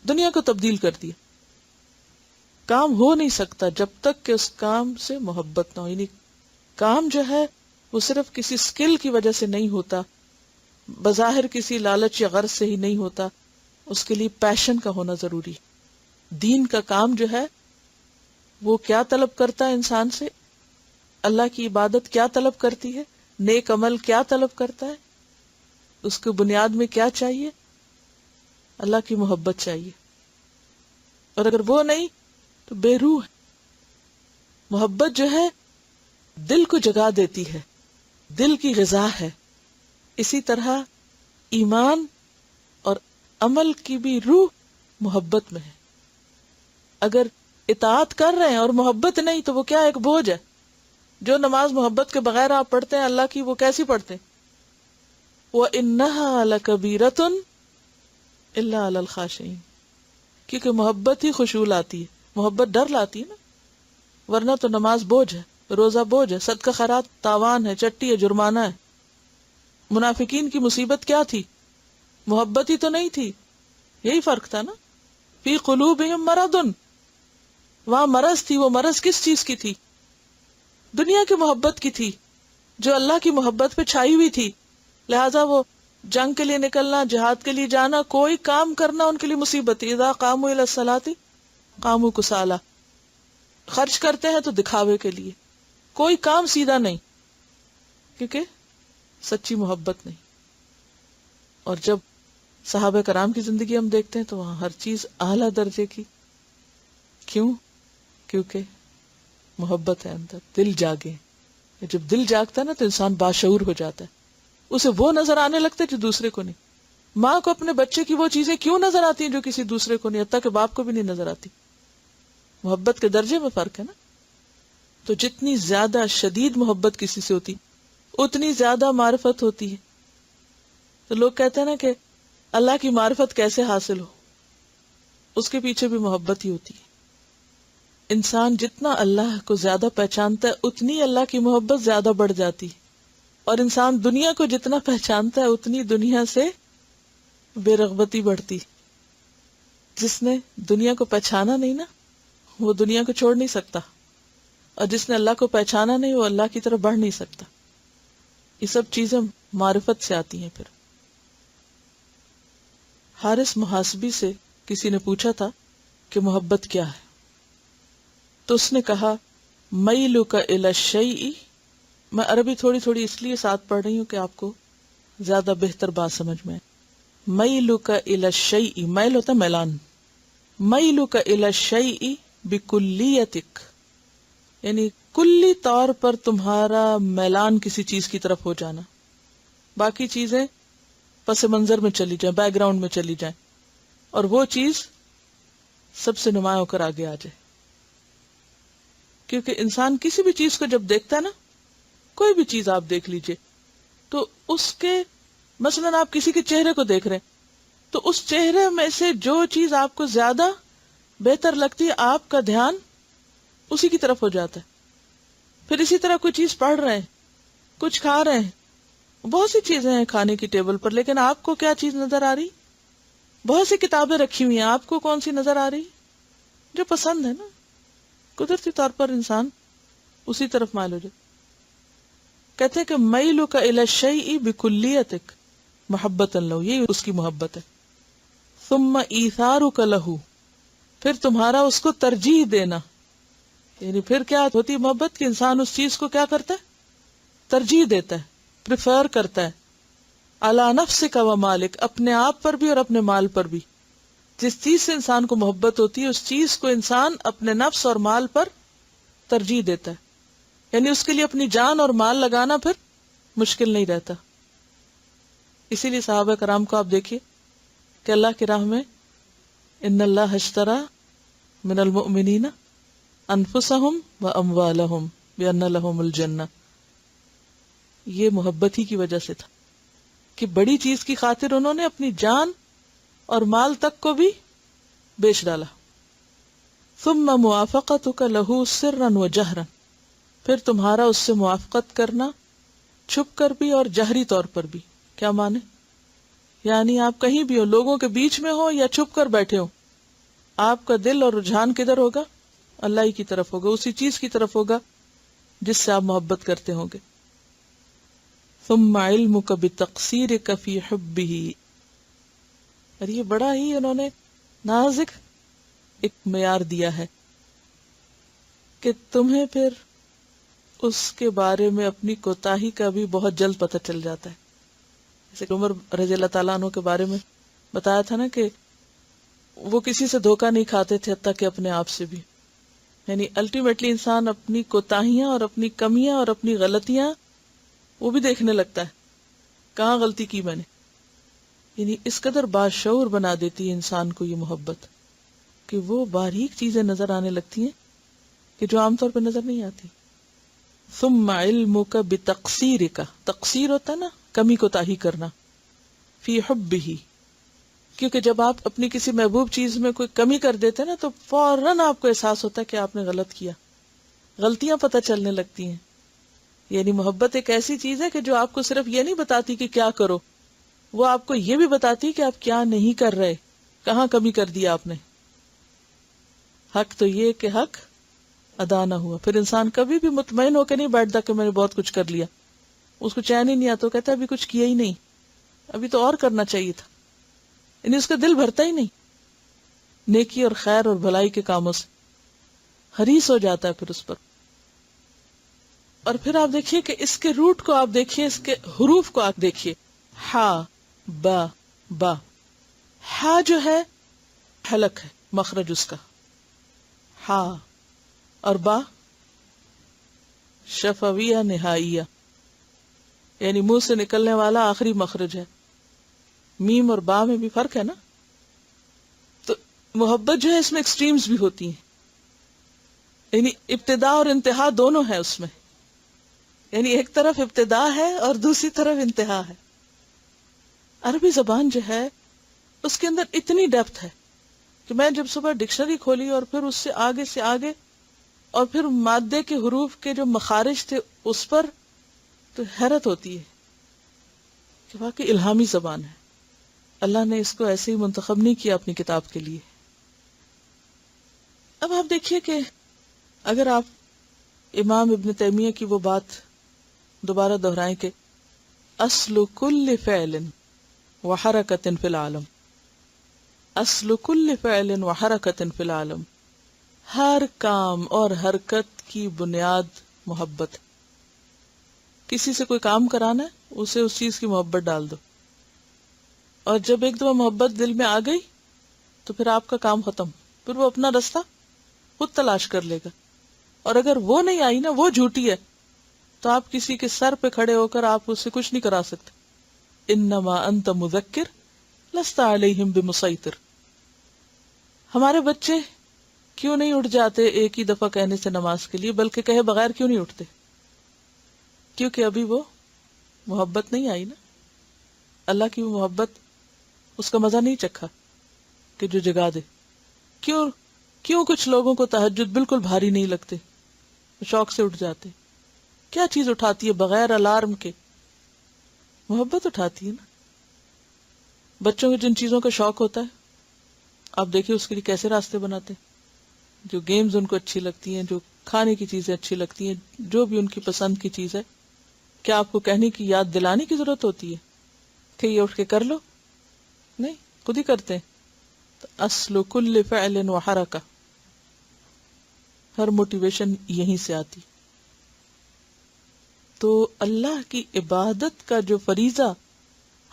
دنیا کو تبدیل کر دیا. کام ہو نہیں سکتا جب تک کہ اس کام سے محبت نہ ہو. یعنی کام جو ہے وہ صرف کسی سکل کی وجہ سے نہیں ہوتا، بظاہر کسی لالچ یا غرض سے ہی نہیں ہوتا، اس کے لیے پیشن کا ہونا ضروری. دین کا کام جو ہے وہ کیا طلب کرتا ہے انسان سے؟ اللہ کی عبادت کیا طلب کرتی ہے؟ نیک عمل کیا طلب کرتا ہے؟ اس کو بنیاد میں کیا چاہیے؟ اللہ کی محبت چاہیے. اور اگر وہ نہیں تو بے روح ہے. محبت جو ہے دل کو جگا دیتی ہے، دل کی غذا ہے، اسی طرح ایمان اور عمل کی بھی روح محبت میں ہے. اگر اطاعت کر رہے ہیں اور محبت نہیں تو وہ کیا ایک بوجھ ہے. جو نماز محبت کے بغیر آپ پڑھتے ہیں اللہ کی، وہ کیسی پڑھتے ہیں؟ وَإِنَّهَا لَكَبِيرَةٌ إِلَّا عَلَى الْخَاشِعِينَ. کیونکہ محبت ہی خشوع لاتی ہے، محبت ڈر لاتی ہے نا. ورنہ تو نماز بوجھ ہے، روزہ بوجھ ہے، صدقہ خیرات تاوان ہے، چٹی ہے، جرمانہ ہے. منافقین کی مصیبت کیا تھی؟ محبت ہی تو نہیں تھی. یہی فرق تھا نا. فی قلوبہم مرض، وہاں مرض تھی. وہ مرض کس چیز کی تھی؟ دنیا کی محبت کی تھی، جو اللہ کی محبت پہ چھائی ہوئی تھی. لہذا وہ جنگ کے لیے نکلنا، جہاد کے لیے جانا، کوئی کام کرنا ان کے لیے مصیبت تھی. اذا قاموا الی الصلاۃ قاموا کسالى. خرچ کرتے ہیں تو دکھاوے کے لیے، کوئی کام سیدھا نہیں، کیونکہ سچی محبت نہیں. اور جب صحابہ کرام کی زندگی ہم دیکھتے ہیں تو وہاں ہر چیز اعلیٰ درجے کی. کیوں؟ کیونکہ محبت ہے اندر، دل جاگے. جب دل جاگتا ہے نا تو انسان باشعور ہو جاتا ہے، اسے وہ نظر آنے لگتا ہے جو دوسرے کو نہیں. ماں کو اپنے بچے کی وہ چیزیں کیوں نظر آتی ہیں جو کسی دوسرے کو نہیں، حتیٰ کہ باپ کو بھی نہیں نظر آتی. محبت کے درجے میں فرق ہے نا. تو جتنی زیادہ شدید محبت کسی سے ہوتی اتنی زیادہ معرفت ہوتی ہے. تو لوگ کہتے ہیں نا کہ اللہ کی معرفت کیسے حاصل ہو، اس کے پیچھے بھی محبت ہی ہوتی ہے. انسان جتنا اللہ کو زیادہ پہچانتا ہے اتنی اللہ کی محبت زیادہ بڑھ جاتی ہے. اور انسان دنیا کو جتنا پہچانتا ہے اتنی دنیا سے بے رغبتی بڑھتی. جس نے دنیا کو پہچانا نہیں نا وہ دنیا کو چھوڑ نہیں سکتا، اور جس نے اللہ کو پہچانا نہیں وہ اللہ کی طرف بڑھ نہیں سکتا. یہ سب چیزیں معرفت سے آتی ہیں. پھر حارث محاسبی سے کسی نے پوچھا تھا کہ محبت کیا ہے، تو اس نے کہا میلک الی الشیء. میں عربی تھوڑی تھوڑی اس لیے ساتھ پڑھ رہی ہوں کہ آپ کو زیادہ بہتر بات سمجھ میں آئے. میلک الی الشیء، میل ہوتا ہے میلان. میلک الی الشیء بکلیتک، یعنی کلی طور پر تمہارا میلان کسی چیز کی طرف ہو جانا. باقی چیزیں پس منظر میں چلی جائیں، بیک گراؤنڈ میں چلی جائیں، اور وہ چیز سب سے نمایاں ہو کر آگے آ جائے. کیونکہ انسان کسی بھی چیز کو جب دیکھتا ہے نا، کوئی بھی چیز آپ دیکھ لیجئے، تو اس کے مثلاً آپ کسی کے چہرے کو دیکھ رہے ہیں تو اس چہرے میں سے جو چیز آپ کو زیادہ بہتر لگتی ہے آپ کا دھیان اسی کی طرف ہو جاتا ہے. پھر اسی طرح کوئی چیز پڑھ رہے ہیں، کچھ کھا رہے ہیں، بہت سی چیزیں ہیں کھانے کی ٹیبل پر، لیکن آپ کو کیا چیز نظر آ رہی؟ بہت سی کتابیں رکھی ہوئی ہیں، آپ کو کون سی نظر آ رہی؟ جو پسند ہے نا. قدرتی طور پر انسان اسی طرف مائل ہو جائے. کہتے ہیں کہ میلک الی الشیء بکلیتک محبۃ لہ، یہ اس کی محبت ہے. ثم ایثارک لہ، پھر تمہارا اس کو ترجیح دینا. یعنی پھر کیا ہوتی محبت کہ انسان اس چیز کو کیا کرتا ہے؟ ترجیح دیتا ہے، پریفر کرتا ہے. علی نفسک و مالک، اپنے آپ پر بھی اور اپنے مال پر بھی. جس چیز سے انسان کو محبت ہوتی ہے اس چیز کو انسان اپنے نفس اور مال پر ترجیح دیتا ہے. یعنی اس کے لیے اپنی جان اور مال لگانا پھر مشکل نہیں رہتا. اسی لیے صحابہ کرام کو آپ دیکھیے کہ اللہ کی راہ میں ان اللہ اشتری من المؤمنین انفسہم و اموالہم بان لہم الجنہ. یہ محبت ہی کی وجہ سے تھا کہ بڑی چیز کی خاطر انہوں نے اپنی جان اور مال تک کو بھی بیچ ڈالا. ثم موافقتک لہ سرا و جہرا، پھر تمہارا اس سے موافقت کرنا چھپ کر بھی اور جہری طور پر بھی. کیا مانے؟ یعنی آپ کہیں بھی ہو، لوگوں کے بیچ میں ہو یا چھپ کر بیٹھے ہو، آپ کا دل اور رجحان کدھر ہوگا؟ اللہ ہی کی طرف ہوگا، اسی چیز کی طرف ہوگا جس سے آپ محبت کرتے ہوں گے. ثم علمک بتقصیرک فی حبہ، اور یہ بڑا ہی انہوں نے نازک ایک معیار دیا ہے کہ تمہیں پھر اس کے بارے میں اپنی کوتاہی کا بھی بہت جلد پتہ چل جاتا ہے. جیسے عمر رضی اللہ تعالیٰ عنہ کے بارے میں بتایا تھا نا کہ وہ کسی سے دھوکہ نہیں کھاتے تھے حتیٰ کہ اپنے آپ سے بھی. یعنی الٹیمیٹلی انسان اپنی کوتاہیاں اور اپنی کمیاں اور اپنی غلطیاں وہ بھی دیکھنے لگتا ہے. کہاں غلطی کی میں نے. یعنی اس قدر باشعور بنا دیتی ہے انسان کو یہ محبت کہ وہ باریک چیزیں نظر آنے لگتی ہیں کہ جو عام طور پہ نظر نہیں آتی. ثم علمک بتقصیرک، تقصیر ہوتا ہے نا کمی کوتاہی کرنا، فی حبہ، کیونکہ جب آپ اپنی کسی محبوب چیز میں کوئی کمی کر دیتے ہیں نا تو فوراً آپ کو احساس ہوتا ہے کہ آپ نے غلط کیا، غلطیاں پتہ چلنے لگتی ہیں. یعنی محبت ایک ایسی چیز ہے کہ جو آپ کو صرف یہ نہیں بتاتی کہ کیا کرو، وہ آپ کو یہ بھی بتاتی کہ آپ کیا نہیں کر رہے، کہاں کمی کر دیا آپ نے. حق تو یہ کہ حق ادا نہ ہوا، پھر انسان کبھی بھی مطمئن ہو کے نہیں بیٹھتا کہ میں نے بہت کچھ کر لیا. اس کو چین ہی نہیں آتا، کہتا ابھی کچھ کیا ہی نہیں، ابھی تو اور کرنا چاہیے تھا. یعنی اس کا دل بھرتا ہی نہیں نیکی اور خیر اور بھلائی کے کاموں سے، حریص ہو جاتا ہے پھر اس پر. اور پھر آپ دیکھیے کہ اس کے روٹ کو آپ دیکھیے، اس کے حروف کو آپ دیکھیے، ہا با با. ہا جو ہے حلق ہے، مخرج اس کا ہا، اور با شفویہ نہائیہ، یعنی منہ سے نکلنے والا آخری مخرج ہے. میم اور با میں بھی فرق ہے نا. تو محبت جو ہے اس میں ایکسٹریمز بھی ہوتی ہیں، یعنی ابتدا اور انتہا دونوں ہے اس میں. یعنی ایک طرف ابتدا ہے اور دوسری طرف انتہا ہے. عربی زبان جو ہے اس کے اندر اتنی ڈیپتھ ہے کہ میں جب صبح ڈکشنری کھولی اور پھر اس سے آگے اور پھر مادے کے حروف کے جو مخارج تھے اس پر، تو حیرت ہوتی ہے کہ واقعی الہامی زبان ہے. اللہ نے اس کو ایسے ہی منتخب نہیں کیا اپنی کتاب کے لیے. اب آپ دیکھیے کہ اگر آپ امام ابن تیمیہ کی وہ بات دوبارہ دہرائیں کہ اصل کل فعل وحرکت فی العالم، اصل کل فعل وحرکت فی العالم، ہر کام اور حرکت کی بنیاد محبت. کسی سے کوئی کام کرانا ہے، اسے اس چیز کی محبت ڈال دو، اور جب ایک دفعہ محبت دل میں آ گئی تو پھر آپ کا کام ختم، پھر وہ اپنا رستہ خود تلاش کر لے گا. اور اگر وہ نہیں آئی نا، وہ جھوٹی ہے، تو آپ کسی کے سر پہ کھڑے ہو کر آپ اس سے کچھ نہیں کرا سکتے. انما انت مذکر لست علیہم بمسیطر. ہمارے بچے کیوں نہیں اٹھ جاتے ایک ہی دفعہ کہنے سے نماز کے لیے، بلکہ کہے بغیر کیوں نہیں اٹھتے؟ کیونکہ ابھی وہ محبت نہیں آئی نا. اللہ کی وہ محبت، اس کا مزہ نہیں چکھا کہ جو جگا دے. کیوں کچھ لوگوں کو تہجد بالکل بھاری نہیں لگتے، شوق سے اٹھ جاتے. کیا چیز اٹھاتی ہے بغیر الارم کے؟ محبت اٹھاتی ہے نا. بچوں کو جن چیزوں کا شوق ہوتا ہے آپ دیکھیں اس کے لیے کیسے راستے بناتے ہیں. جو گیمز ان کو اچھی لگتی ہیں، جو کھانے کی چیزیں اچھی لگتی ہیں، جو بھی ان کی پسند کی چیز ہے، کیا آپ کو کہنے کی، یاد دلانے کی ضرورت ہوتی ہے کہ یہ اٹھ کے کر لو؟ نہیں، خود ہی کرتے ہیں. تو اصل کل فعل وحرکہ، ہر موٹیویشن یہیں سے آتی. تو اللہ کی عبادت کا جو فریضہ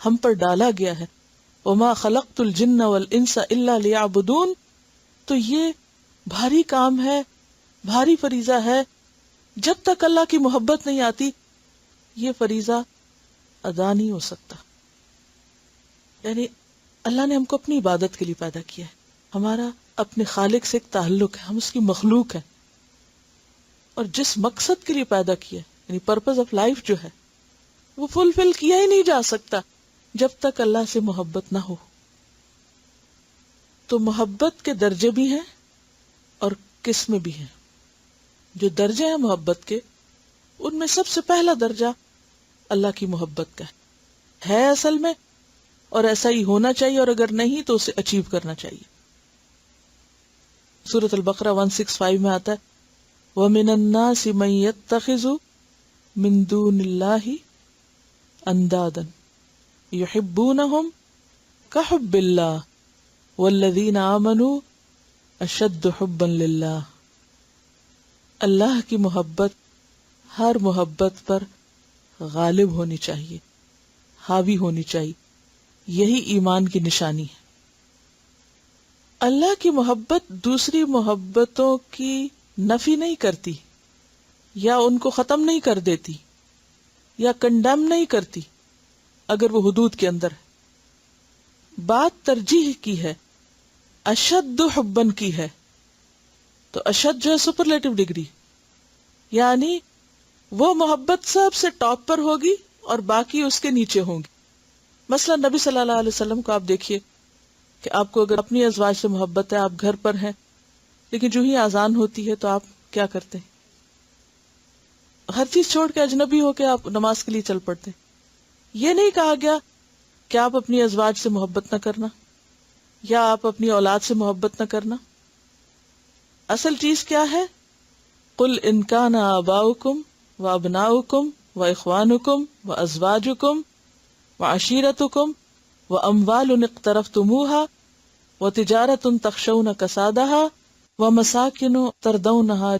ہم پر ڈالا گیا ہے، وما خلقت الجن والانس الا لیعبدون، تو یہ بھاری کام ہے، بھاری فریضہ ہے. جب تک اللہ کی محبت نہیں آتی یہ فریضہ ادا نہیں ہو سکتا. یعنی اللہ نے ہم کو اپنی عبادت کے لیے پیدا کیا ہے، ہمارا اپنے خالق سے ایک تعلق ہے، ہم اس کی مخلوق ہیں. اور جس مقصد کے لیے پیدا کیا، یعنی پرپز آف لائف جو ہے، وہ فلفل کیا ہی نہیں جا سکتا جب تک اللہ سے محبت نہ ہو. تو محبت کے درجے بھی ہیں اور قسمیں بھی ہیں. جو درجے ہیں محبت کے، ان میں سب سے پہلا درجہ اللہ کی محبت کا ہے اصل میں، اور ایسا ہی ہونا چاہیے، اور اگر نہیں تو اسے اچیو کرنا چاہیے. سورۃ البقرہ 165 میں آتا ہے وَمِنَ النَّاسِ مَن يَتَّخِذُ مِن دُونِ اللَّهِ أَندَادًا يُحِبُّونَهُمْ كَحُبِّ اللَّهِ وَالَّذِينَ آمَنُوا أَشَدُّ حُبًّا لِلَّهِ. اللہ کی محبت ہر محبت پر غالب ہونی چاہیے، حاوی ہونی چاہیے. یہی ایمان کی نشانی ہے. اللہ کی محبت دوسری محبتوں کی نفی نہیں کرتی، یا ان کو ختم نہیں کر دیتی، یا کنڈیم نہیں کرتی. اگر وہ حدود کے اندر ہے. بات ترجیح کی ہے، اشد حبن کی ہے. تو اشد جو ہے سپرلیٹو ڈگری، یعنی وہ محبت سب سے ٹاپ پر ہوگی اور باقی اس کے نیچے ہوں گی. مثلا نبی صلی اللہ علیہ وسلم کو آپ دیکھیے کہ آپ کو اگر اپنی ازواج سے محبت ہے، آپ گھر پر ہیں، لیکن جو ہی اذان ہوتی ہے تو آپ کیا کرتے ہیں؟ ہر چیز چھوڑ کے اجنبی ہو کے آپ نماز کے لیے چل پڑتے. یہ نہیں کہا گیا کہ آپ اپنی ازواج سے محبت نہ کرنا یا آپ اپنی اولاد سے محبت نہ کرنا. اصل چیز کیا ہے؟ قل ان کان آباؤکم وابناؤکم واخوانکم وازواجکم وعشیرتکم واموال اقترفتموها وتجارۃ تخشون کسادها ومساکن ترضونها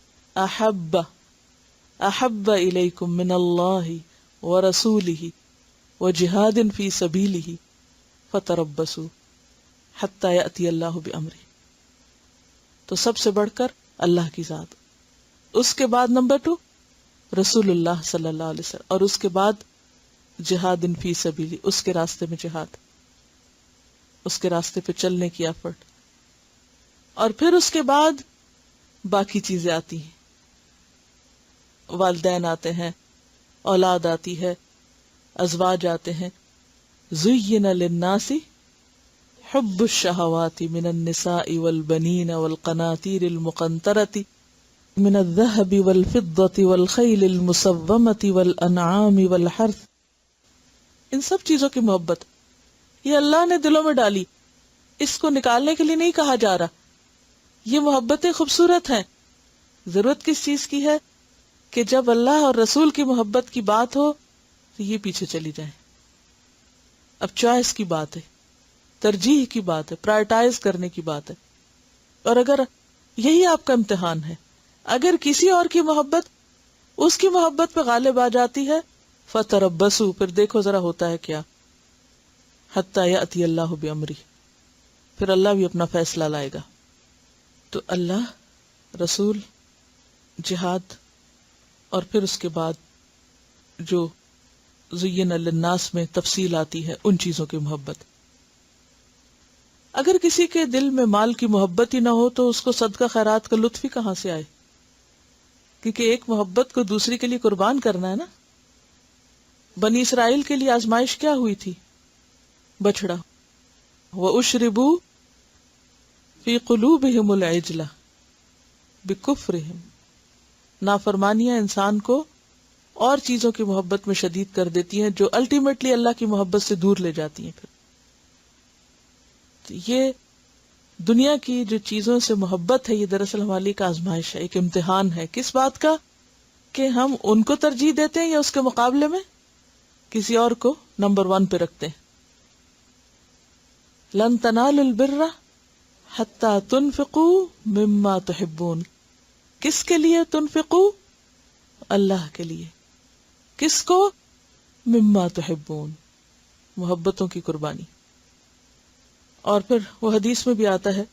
احب الیکم من اللہ ورسولہ وجہاد فی سبیلہ فتربصوا حتی یأتی اللہ بامرہ. تو سب سے بڑھ کر اللہ کی ذات، اس کے بعد نمبر 2 رسول اللہ صلی اللہ علیہ وسلم، اور اس کے بعد جہاد فی سبیلی، اس کے راستے میں جہاد، اس کے راستے پہ چلنے کی ایفرٹ. اور پھر اس کے بعد باقی چیزیں آتی ہیں، والدین آتے ہیں، اولاد آتی ہے، ازواج آتے ہیں. زین للناس حب الشہوات من النساء والبنین والقناطیر المقنطرة من الذهب والفضة والخیل المسومة والانعام والحرث. ان سب چیزوں کی محبت یہ اللہ نے دلوں میں ڈالی، اس کو نکالنے کے لیے نہیں کہا جا رہا. یہ محبتیں خوبصورت ہیں. ضرورت کس چیز کی ہے؟ کہ جب اللہ اور رسول کی محبت کی بات ہو تو یہ پیچھے چلی جائیں. اب چوائس کی بات ہے، ترجیح کی بات ہے، پرائرٹائز کرنے کی بات ہے. اور اگر یہی آپ کا امتحان ہے، اگر کسی اور کی محبت اس کی محبت پہ غالب آ جاتی ہے، فتربصوا، پھر دیکھو ذرا ہوتا ہے کیا. حتی یأتی اللہ بامرہ، پھر اللہ بھی اپنا فیصلہ لائے گا. تو اللہ، رسول، جہاد، اور پھر اس کے بعد جو زین للناس میں تفصیل آتی ہے ان چیزوں کی محبت. اگر کسی کے دل میں مال کی محبت ہی نہ ہو تو اس کو صدقہ خیرات کا لطف ہی کہاں سے آئے؟ کیونکہ ایک محبت کو دوسری کے لیے قربان کرنا ہے نا. بنی اسرائیل کے لیے آزمائش کیا ہوئی تھی؟ بچڑا. وَأُشْرِبُوا فِي قُلُوبِهِمُ الْعِجْلَ بِكُفْرِهِمْ. نافرمانیاں انسان کو اور چیزوں کی محبت میں شدید کر دیتی ہیں جو الٹیمیٹلی اللہ کی محبت سے دور لے جاتی ہیں. پھر یہ دنیا کی جو چیزوں سے محبت ہے، یہ دراصل ہمارے لیے ایک آزمائش ہے، ایک امتحان ہے. کس بات کا؟ کہ ہم ان کو ترجیح دیتے ہیں یا اس کے مقابلے میں کسی اور کو نمبر 1 پہ رکھتے ہیں. لن تنالوا البر حتی تنفقوا مما تحبون. کس کے لیے تنفقوا؟ اللہ کے لیے. کس کو؟ مما تحبون، محبتوں کی قربانی. اور پھر وہ حدیث میں بھی آتا ہے،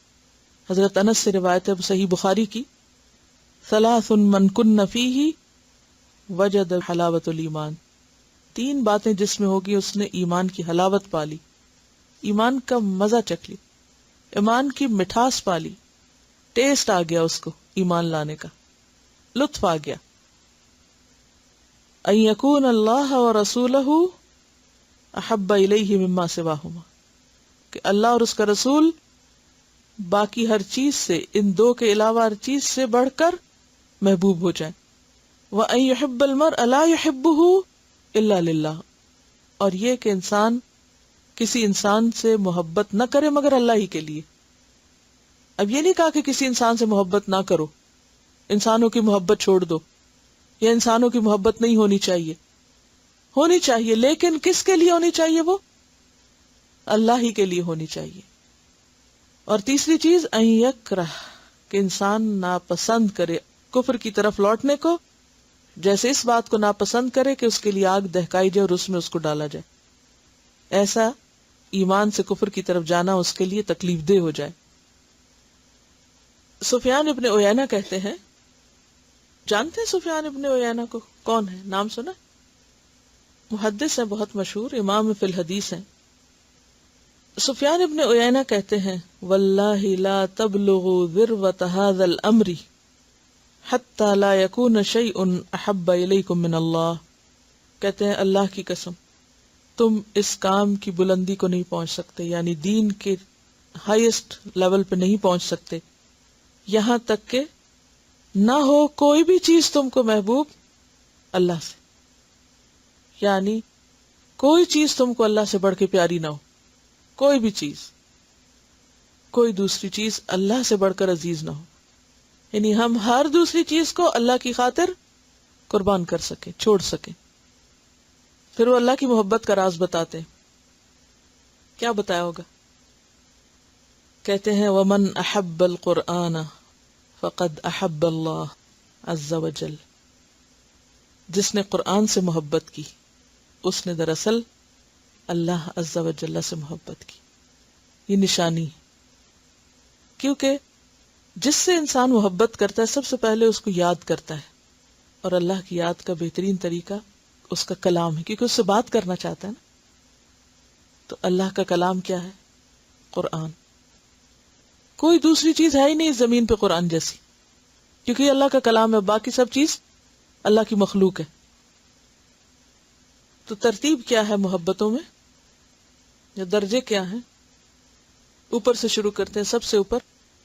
حضرت انس سے روایت ہے صحیح بخاری کی، ثلاث من کن فیہ وجد حلاوت الایمان. 3 باتیں جس میں ہوگی اس نے ایمان کی حلاوت پالی، ایمان کا مزہ چکھ لی، ایمان کی مٹھاس پالی، ٹیسٹ آ گیا اس کو ایمان لانے کا، لطف آ گیا. ان یکون اللہ ورسولہ احب الیہ مما سواہما، کہ اللہ اور اس کا رسول باقی ہر چیز سے، ان 2 کے علاوہ ہر چیز سے بڑھ کر محبوب ہو جائے. وَأَن يُحِبَّ الْمَرْءَ لَا يُحِبُّهُ إِلَّا لِلَّهِ، اور یہ کہ انسان کسی انسان سے محبت نہ کرے مگر اللہ ہی کے لیے. اب یہ نہیں کہا کہ کسی انسان سے محبت نہ کرو، انسانوں کی محبت چھوڑ دو، یا انسانوں کی محبت نہیں ہونی چاہیے. ہونی چاہیے، لیکن کس کے لیے ہونی چاہیے؟ وہ اللہ ہی کے لیے ہونی چاہیے. اور تیسری چیز ان یکرہ، کہ انسان ناپسند کرے کفر کی طرف لوٹنے کو، جیسے اس بات کو ناپسند کرے کہ اس کے لیے آگ دہکائی جائے اور اس میں اس کو ڈالا جائے. ایسا ایمان سے کفر کی طرف جانا اس کے لیے تکلیف دہ ہو جائے. سفیان ابن عیینہ کہتے ہیں، جانتے ہیں سفیان ابن عیینہ کو؟ کون ہے؟ نام سنا؟ محدث ہیں بہت مشہور، امام فی الحدیث ہیں. سفیان ابن عیینہ کہتے ہیں واللہ لا تبلغوا ذروة هذا الامر حتى لا يكون شيء احب الیکم من اللہ. کہتے ہیں اللہ کی قسم تم اس کام کی بلندی کو نہیں پہنچ سکتے، یعنی دین کے ہائیسٹ لیول پہ نہیں پہنچ سکتے یہاں تک کہ نہ ہو کوئی بھی چیز تم کو محبوب اللہ سے، یعنی کوئی چیز تم کو اللہ سے بڑھ کے پیاری نہ ہو، کوئی بھی چیز، کوئی دوسری چیز اللہ سے بڑھ کر عزیز نہ ہو. یعنی ہم ہر دوسری چیز کو اللہ کی خاطر قربان کر سکیں، چھوڑ سکیں. پھر وہ اللہ کی محبت کا راز بتاتے ہیں. کیا بتایا ہوگا؟ کہتے ہیں وَمَنْ أَحَبَّ الْقُرْآنَ فَقَدْ أَحَبَّ اللَّهَ عَزَّ وَجَلَّ. جس نے قرآن سے محبت کی اس نے دراصل اللہ عز و جل سے محبت کی. یہ نشانی ہے، کیونکہ جس سے انسان محبت کرتا ہے سب سے پہلے اس کو یاد کرتا ہے، اور اللہ کی یاد کا بہترین طریقہ اس کا کلام ہے، کیونکہ اس سے بات کرنا چاہتا ہے نا. تو اللہ کا کلام کیا ہے؟ قرآن. کوئی دوسری چیز ہے ہی نہیں اس زمین پہ قرآن جیسی، کیونکہ یہ اللہ کا کلام ہے، باقی سب چیز اللہ کی مخلوق ہے. تو ترتیب کیا ہے محبتوں میں، یا درجے کیا ہیں؟ اوپر سے شروع کرتے ہیں. سب سے اوپر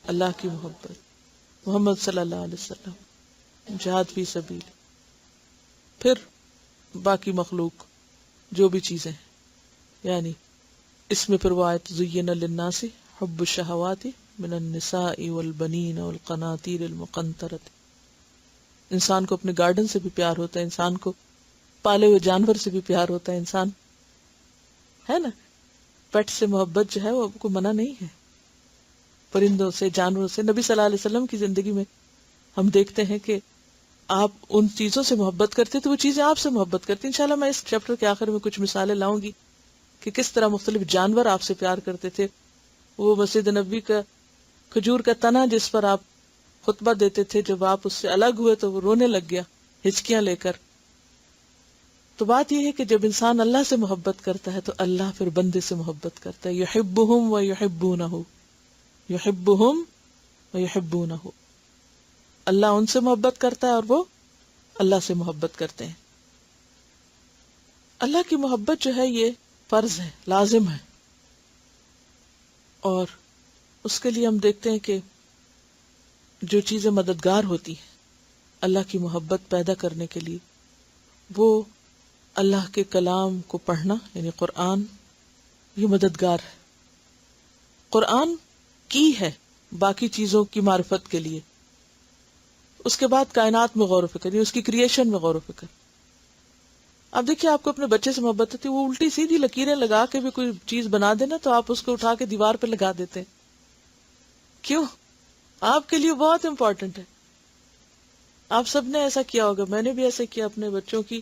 اللہ کی محبت، محمد صلی اللہ علیہ وسلم، جہاد فی سبیل، پھر باقی مخلوق جو بھی چیزیں ہیں. یعنی اس میں پھر وہ آیت زین للناس حب الشہوات من النساء والبنین والقناطیر المقنطرۃ. انسان کو اپنے گارڈن سے بھی پیار ہوتا ہے، انسان کو پالے ہوئے جانور سے بھی پیار ہوتا ہے، انسان ہے نا، پیٹ سے محبت جو ہے وہ کو منع نہیں ہے، پرندوں سے، جانوروں سے. نبی صلی اللہ علیہ وسلم کی زندگی میں ہم دیکھتے ہیں کہ آپ ان چیزوں سے محبت کرتے تو وہ چیزیں آپ سے محبت کرتی. انشاءاللہ میں اس چیپٹر کے آخر میں کچھ مثالیں لاؤں گی کہ کس طرح مختلف جانور آپ سے پیار کرتے تھے. وہ مسجد نبوی کا کھجور کا تنا جس پر آپ خطبہ دیتے تھے، جب آپ اس سے الگ ہوئے تو وہ رونے لگ گیا ہچکیاں لے کر. تو بات یہ ہے کہ جب انسان اللہ سے محبت کرتا ہے تو اللہ پھر بندے سے محبت کرتا ہے. یحبہم ویحبونہ، یحبہم ویحبونہ. اللہ ان سے محبت کرتا ہے اور وہ اللہ سے محبت کرتے ہیں. اللہ کی محبت جو ہے یہ فرض ہے، لازم ہے، اور اس کے لیے ہم دیکھتے ہیں کہ جو چیزیں مددگار ہوتی ہیں اللہ کی محبت پیدا کرنے کے لیے، وہ اللہ کے کلام کو پڑھنا، یعنی قرآن، یہ مددگار ہے. قرآن کی ہے باقی چیزوں کی معرفت کے لیے. اس کے بعد کائنات میں غور و فکر، اس کی کریشن میں غور و فکر. اب دیکھیے آپ کو اپنے بچے سے محبت ہوتی ہے، وہ الٹی سیدھی لکیریں لگا کے بھی کوئی چیز بنا دینا تو آپ اس کو اٹھا کے دیوار پہ لگا دیتے ہیں. کیوں؟ آپ کے لیے بہت امپورٹنٹ ہے. آپ سب نے ایسا کیا ہوگا، میں نے بھی ایسا کیا اپنے بچوں کی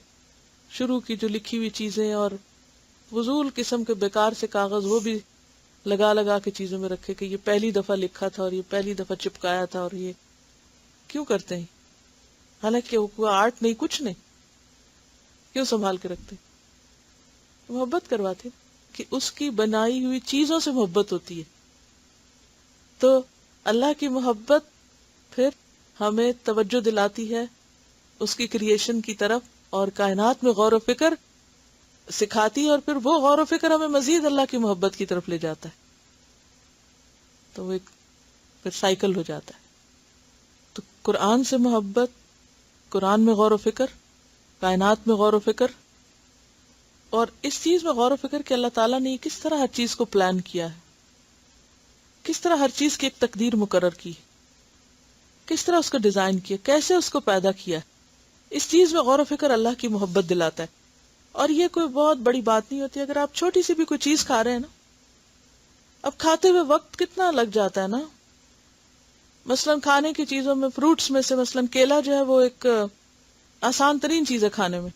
شروع کی جو لکھی ہوئی چیزیں اور فضول قسم کے بیکار سے کاغذ وہ بھی لگا لگا کے چیزوں میں رکھے کہ یہ پہلی دفعہ لکھا تھا اور یہ پہلی دفعہ چپکایا تھا. اور یہ کیوں کرتے ہیں؟ حالانکہ وہ آرٹ نہیں، کچھ نہیں. کیوں سنبھال کے رکھتے؟ محبت کرواتے کہ اس کی بنائی ہوئی چیزوں سے محبت ہوتی ہے. تو اللہ کی محبت پھر ہمیں توجہ دلاتی ہے اس کی کریشن کی طرف اور کائنات میں غور و فکر سکھاتی ہے، اور پھر وہ غور و فکر ہمیں مزید اللہ کی محبت کی طرف لے جاتا ہے. تو وہ ایک پھر سائیکل ہو جاتا ہے. تو قرآن سے محبت، قرآن میں غور و فکر، کائنات میں غور و فکر، اور اس چیز میں غور و فکر کہ اللہ تعالیٰ نے کس طرح ہر چیز کو پلان کیا ہے، کس طرح ہر چیز کی ایک تقدیر مقرر کی، کس طرح اس کو ڈیزائن کیا، کیسے اس کو پیدا کیا. اس چیز میں غور و فکر اللہ کی محبت دلاتا ہے. اور یہ کوئی بہت بڑی بات نہیں ہوتی. اگر آپ چھوٹی سی بھی کوئی چیز کھا رہے ہیں نا، اب کھاتے ہوئے وقت کتنا لگ جاتا ہے نا. مثلا کھانے کی چیزوں میں، فروٹس میں سے مثلا کیلا جو ہے وہ ایک آسان ترین چیز ہے کھانے میں،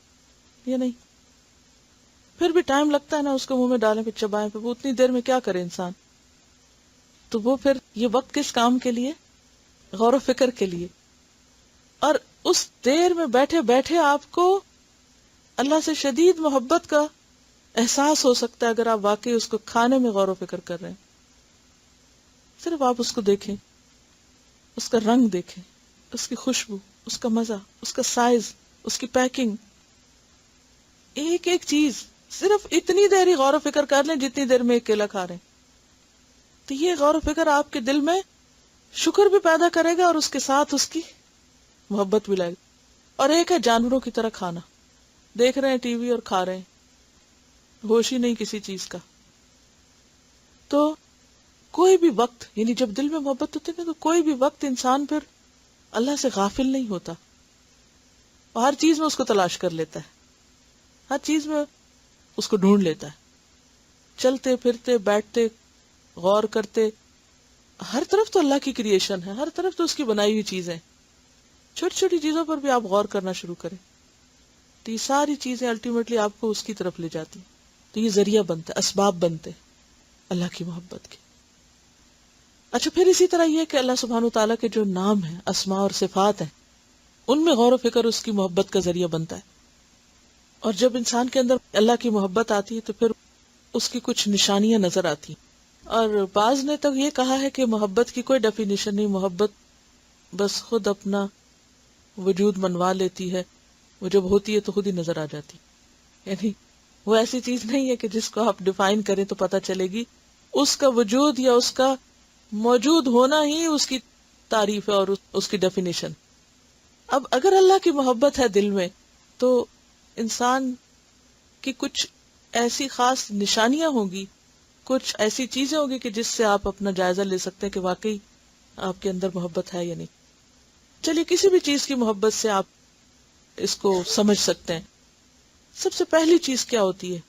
یہ نہیں، پھر بھی ٹائم لگتا ہے نا اس کو منہ میں ڈالیں پھر چبائیں، پھر وہ اتنی دیر میں کیا کرے انسان. تو وہ پھر یہ وقت کس کام کے لیے؟ غور و فکر کے لیے. اور اس دیر میں بیٹھے بیٹھے آپ کو اللہ سے شدید محبت کا احساس ہو سکتا ہے اگر آپ واقعی اس کو کھانے میں غور و فکر کر رہے ہیں. صرف آپ اس کو دیکھیں، اس کا رنگ دیکھیں، اس کی خوشبو، اس کا مزہ، اس کا سائز، اس کی پیکنگ، ایک ایک چیز. صرف اتنی دیر ہی غور و فکر کر لیں جتنی دیر میں ایک کیلا کھا رہے ہیں. تو یہ غور و فکر آپ کے دل میں شکر بھی پیدا کرے گا اور اس کے ساتھ اس کی محبت بھی لائے گا. اور ایک ہے جانوروں کی طرح کھانا، دیکھ رہے ہیں ٹی وی اور کھا رہے ہیں، ہوش ہی نہیں کسی چیز کا. تو کوئی بھی وقت، یعنی جب دل میں محبت ہوتی ہے تو کوئی بھی وقت انسان پھر اللہ سے غافل نہیں ہوتا، اور ہر چیز میں اس کو تلاش کر لیتا ہے، ہر چیز میں اس کو ڈھونڈ لیتا ہے. چلتے پھرتے بیٹھتے غور کرتے، ہر طرف تو اللہ کی کریشن ہے، ہر طرف تو اس کی بنائی ہوئی چیزیں. چھوٹی چھوٹی چیزوں پر بھی آپ غور کرنا شروع کریں تو یہ ساری چیزیں الٹیمیٹلی آپ کو اس کی طرف لے جاتی. تو یہ ذریعہ بنتا ہے، اسباب بنتے اللہ کی محبت کے. اچھا، پھر اسی طرح یہ کہ اللہ سبحانہ وتعالیٰ کے جو نام ہیں، اسماء اور صفات ہیں، ان میں غور و فکر اس کی محبت کا ذریعہ بنتا ہے. اور جب انسان کے اندر اللہ کی محبت آتی ہے تو پھر اس کی کچھ نشانیاں نظر آتی ہیں. اور بعض نے تو یہ کہا ہے کہ محبت کی کوئی ڈیفینیشن نہیں، محبت بس خود اپنا وجود منوا لیتی ہے، وہ جب ہوتی ہے تو خود ہی نظر آ جاتی. یعنی وہ ایسی چیز نہیں ہے کہ جس کو آپ ڈیفائن کریں تو پتہ چلے گی. اس کا وجود یا اس کا موجود ہونا ہی اس کی تعریف ہے اور اس کی ڈیفینیشن. اب اگر اللہ کی محبت ہے دل میں تو انسان کی کچھ ایسی خاص نشانیاں ہوں گی، کچھ ایسی چیزیں ہوگی کہ جس سے آپ اپنا جائزہ لے سکتے ہیں کہ واقعی آپ کے اندر محبت ہے یا نہیں. چلیے کسی بھی چیز کی محبت سے آپ اس کو سمجھ سکتے ہیں. سب سے پہلی چیز کیا ہوتی ہے؟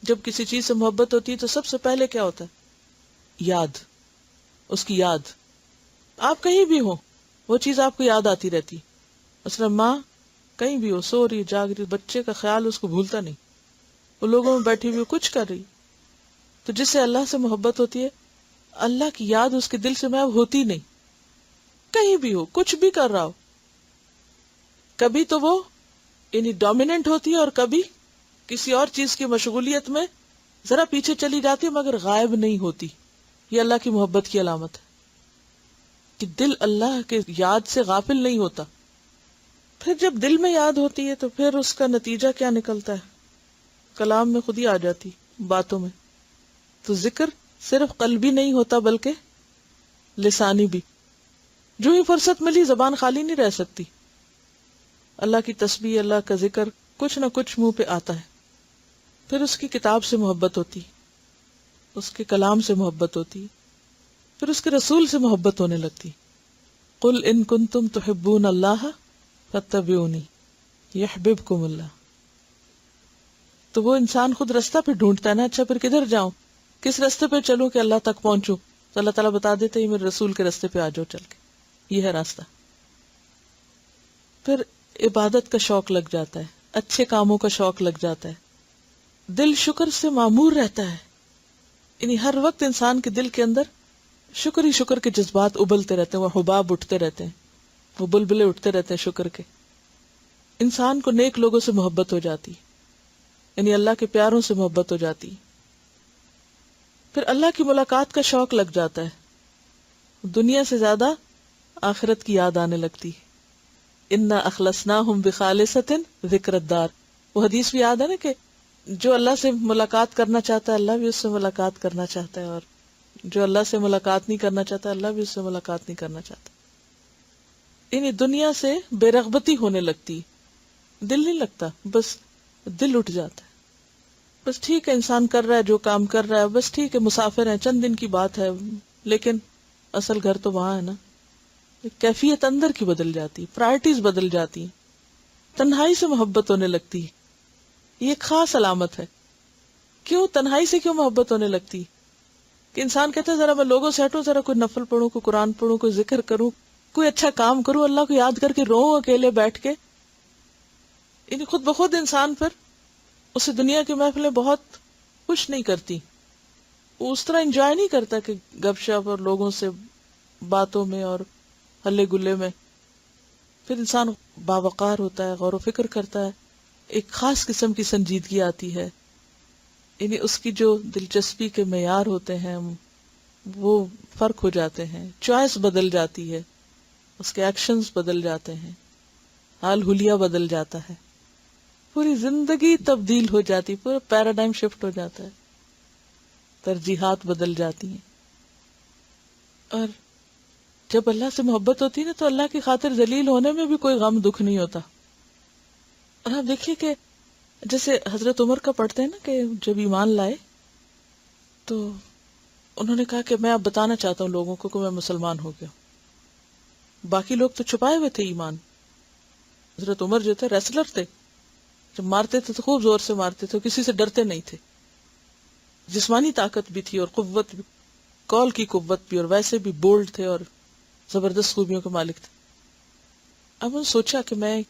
جب کسی چیز سے محبت ہوتی ہے تو سب سے پہلے کیا ہوتا ہے؟ یاد. اس کی یاد. آپ کہیں بھی ہو وہ چیز آپ کو یاد آتی رہتی. مثلا ماں کہیں بھی ہو، سو رہی جاگ رہی، بچے کا خیال اس کو بھولتا نہیں، وہ لوگوں میں بیٹھی ہوئی کچھ کر رہی. تو جس سے اللہ سے محبت ہوتی ہے، اللہ کی یاد اس کے دل سے محو ہوتی نہیں. کہیں بھی ہو، کچھ بھی کر رہا ہو، کبھی تو وہ یعنی ڈومیننٹ ہوتی ہے اور کبھی کسی اور چیز کی مشغولیت میں ذرا پیچھے چلی جاتی ہے مگر غائب نہیں ہوتی. یہ اللہ کی محبت کی علامت ہے کہ دل اللہ کے یاد سے غافل نہیں ہوتا. پھر جب دل میں یاد ہوتی ہے تو پھر اس کا نتیجہ کیا نکلتا ہے؟ کلام میں خود ہی آ جاتی، باتوں میں. تو ذکر صرف قلبی نہیں ہوتا بلکہ لسانی بھی. جو ہی فرصت ملی زبان خالی نہیں رہ سکتی. اللہ کی تسبیح، اللہ کا ذکر، کچھ نہ کچھ منہ پہ آتا ہے. پھر اس کی کتاب سے محبت ہوتی، اس کے کلام سے محبت ہوتی، پھر اس کے رسول سے محبت ہونے لگتی. قل ان کنتم تحبون اللہ فاتبعونی یحببکم اللہ. تو وہ انسان خود رستہ پہ ڈھونڈتا ہے نا، اچھا پھر کدھر جاؤں، کس رستے پہ چلوں کہ اللہ تک پہنچوں؟ تو اللہ تعالیٰ بتا دیتے ہیں میرے رسول کے رستے پہ آ جاؤ چل کے، یہ ہے راستہ. پھر عبادت کا شوق لگ جاتا ہے، اچھے کاموں کا شوق لگ جاتا ہے، دل شکر سے معمور رہتا ہے. یعنی ہر وقت انسان کے دل کے اندر شکر ہی شکر کے جذبات ابلتے رہتے ہیں، وہ حباب اٹھتے رہتے ہیں، وہ بلبلے اٹھتے رہتے ہیں شکر کے. انسان کو نیک لوگوں سے محبت ہو جاتی، یعنی اللہ کے پیاروں سے محبت ہو جاتی. پھر اللہ کی ملاقات کا شوق لگ جاتا ہے، دنیا سے زیادہ آخرت کی یاد آنے لگتی. انا اخلصناہم بخالصۃ ذکر الدار. وہ حدیث بھی یاد ہے نا کہ جو اللہ سے ملاقات کرنا چاہتا ہے اللہ بھی اس سے ملاقات کرنا چاہتا ہے، اور جو اللہ سے ملاقات نہیں کرنا چاہتا اللہ بھی اس سے ملاقات نہیں کرنا چاہتا. یعنی دنیا سے بے رغبتی ہونے لگتی، دل نہیں لگتا، بس دل اٹھ جاتا ہے. بس ٹھیک ہے انسان کر رہا ہے جو کام کر رہا ہے، بس ٹھیک ہے مسافر ہیں، چند دن کی بات ہے، لیکن اصل گھر تو وہاں ہے نا. کیفیت اندر کی بدل جاتی، پرائرٹیز بدل جاتی، تنہائی سے محبت ہونے لگتی. یہ ایک خاص علامت ہے. کیوں تنہائی سے کیوں محبت ہونے لگتی؟ کہ انسان کہتا ہے ذرا میں لوگوں سے ہٹوں، ذرا کوئی نفل پڑھوں، کوئی قرآن پڑھوں، کوئی ذکر کروں، کوئی اچھا کام کروں، اللہ کو یاد کر کے روؤں اکیلے بیٹھ کے. یعنی خود بخود انسان پھر اسے دنیا کی محفلیں بہت خوش نہیں کرتی، وہ اس طرح انجوائے نہیں کرتا کہ گپ شپ اور لوگوں سے باتوں میں اور ہلے گلے میں. پھر انسان باوقار ہوتا ہے، غور و فکر کرتا ہے ایک خاص قسم کی سنجیدگی آتی ہے، یعنی اس کی جو دلچسپی کے معیار ہوتے ہیں وہ فرق ہو جاتے ہیں، چوائس بدل جاتی ہے، اس کے ایکشنز بدل جاتے ہیں، حال حلیہ بدل جاتا ہے، پوری زندگی تبدیل ہو جاتی، پورا پیراڈائم شفٹ ہو جاتا ہے، ترجیحات بدل جاتی ہیں. اور جب اللہ سے محبت ہوتی ہے نا تو اللہ کی خاطر ذلیل ہونے میں بھی کوئی غم دکھ نہیں ہوتا. اور آپ دیکھیے کہ جیسے حضرت عمر کا پڑھتے ہیں نا کہ جب ایمان لائے تو انہوں نے کہا کہ میں اب بتانا چاہتا ہوں لوگوں کو کہ میں مسلمان ہو گیا. باقی لوگ تو چھپائے ہوئے تھے ایمان. حضرت عمر جو تھے ریسلر تھے، جب مارتے تھے تو خوب زور سے مارتے تھے، کسی سے ڈرتے نہیں تھے. جسمانی طاقت بھی تھی اور قوت بھی، کال کی قوت بھی، اور ویسے بھی بولڈ تھے اور زبردست خوبیوں کے مالک تھے. اب انہوں نے سوچا کہ میں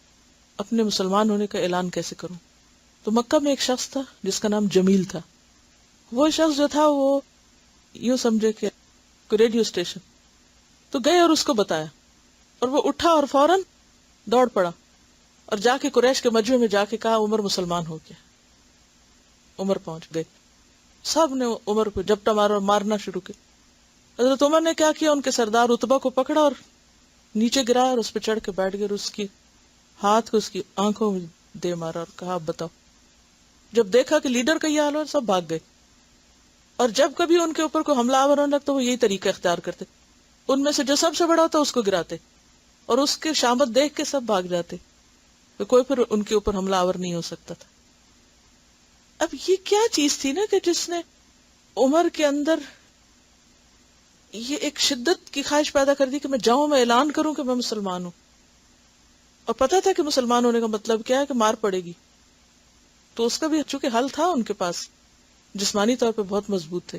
اپنے مسلمان ہونے کا اعلان کیسے کروں. تو مکہ میں ایک شخص تھا جس کا نام جمیل تھا. وہ شخص جو تھا وہ یوں سمجھے کہ ریڈیو اسٹیشن، تو گئے اور اس کو بتایا، اور وہ اٹھا اور فوراً دوڑ پڑا اور جا کے قریش کے مجمع میں جا کے کہا عمر مسلمان ہو گیا. عمر پہنچ گئے، سب نے عمر کو جپٹا مارنا شروع کیا. حضرت عمر نے کیا کیا، ان کے سردار عتبہ کو پکڑا اور نیچے گرایا اور اس پہ چڑھ کے بیٹھ گئے اور اس کی ہاتھ کو اس کی آنکھوں میں دے مارا اور کہا اب بتاؤ. جب دیکھا کہ لیڈر کا یہ حال ہو سب بھاگ گئے. اور جب کبھی ان کے اوپر کوئی حملہ آور ہونے لگتا وہ یہی طریقہ اختیار کرتے، ان میں سے جو سب سے بڑا ہوتا اس کو گراتے اور اس کے شامت دیکھ کے سب بھاگ جاتے، تو کوئی پھر ان کے اوپر حملہ آور نہیں ہو سکتا تھا. اب یہ کیا چیز تھی نا کہ جس نے عمر کے اندر یہ ایک شدت کی خواہش پیدا کر دی کہ میں جاؤں، میں اعلان کروں کہ میں مسلمان ہوں. اور پتا تھا کہ مسلمان ہونے کا مطلب کیا ہے کہ مار پڑے گی. تو اس کا بھی چونکہ حل تھا ان کے پاس، جسمانی طور پہ بہت مضبوط تھے.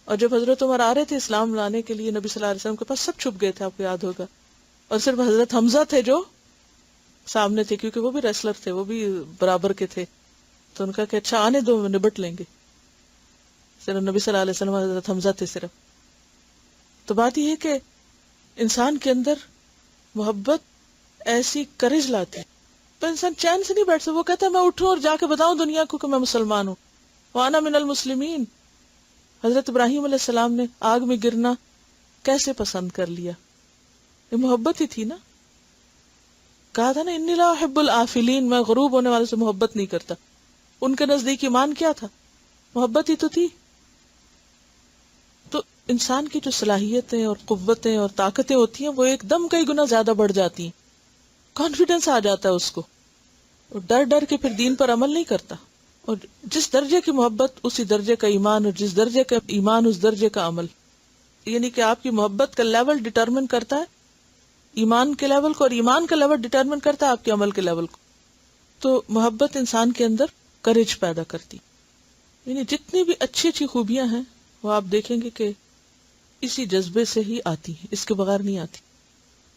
اور جب حضرت عمر آ رہے تھے اسلام لانے کے لیے نبی صلی اللہ علیہ وسلم کے پاس، سب چھپ گئے تھے، آپ کو یاد ہوگا. اور صرف حضرت حمزہ تھے جو سامنے تھے، کیونکہ وہ بھی ریسلر تھے، وہ بھی برابر کے تھے. تو ان کا کہ اچھا آنے دو، نبٹ لیں گے. صرف نبی صلی اللہ علیہ وسلم حضرت حمزہ تھے صرف. تو بات یہ ہے کہ انسان کے اندر محبت ایسی کرج لاتی ہے تو انسان چین سے نہیں بیٹھ سکتا. وہ کہتا ہے میں اٹھوں اور جا کے بتاؤں دنیا کو کہ میں مسلمان ہوں. وانا من المسلمین. حضرت ابراہیم علیہ السلام نے آگ میں گرنا کیسے پسند کر لیا؟ یہ محبت ہی تھی نا. کہا تھا نا انی لا احب الآفلین، میں غروب ہونے والے سے محبت نہیں کرتا. ان کے نزدیک ایمان کیا تھا؟ محبت ہی تو تھی. تو انسان کی جو صلاحیتیں اور قوتیں اور طاقتیں ہوتی ہیں وہ ایک دم کئی گنا زیادہ بڑھ جاتی ہیں. کانفیڈنس آ جاتا ہے اس کو، اور ڈر ڈر کے پھر دین پر عمل نہیں کرتا. اور جس درجے کی محبت اسی درجے کا ایمان، اور جس درجے کا ایمان اس درجے کا عمل. یعنی کہ آپ کی محبت کا لیول ڈٹرمن کرتا ہے ایمان کے لیول کو، اور ایمان کا لیول ڈٹرمن کرتا ہے آپ کے عمل کے لیول کو. تو محبت انسان کے اندر کریج پیدا کرتی. یعنی جتنی بھی اچھی اچھی خوبیاں ہیں وہ آپ دیکھیں گے کہ اسی جذبے سے ہی آتی ہیں، اس کے بغیر نہیں آتی.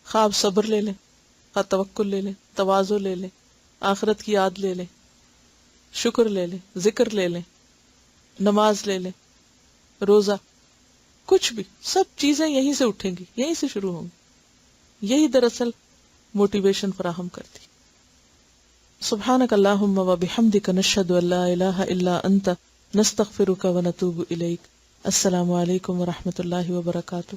خواب صبر لے لیں، خواہ توکل لے لیں، تواضع لے لیں، آخرت کی یاد لے لیں، شکر لے لیں، ذکر لے لیں، نماز لے لیں، روزہ، کچھ بھی، سب چیزیں یہیں سے اٹھیں گی، یہیں سے شروع ہوں گی. یہی دراصل موٹیویشن فراہم کرتی. سبحانک اللہم و بحمدک نشہد ان لا الہ الا انت نستغفرک و نتوب الیک. السلام علیکم و رحمۃ اللہ وبرکاتہ.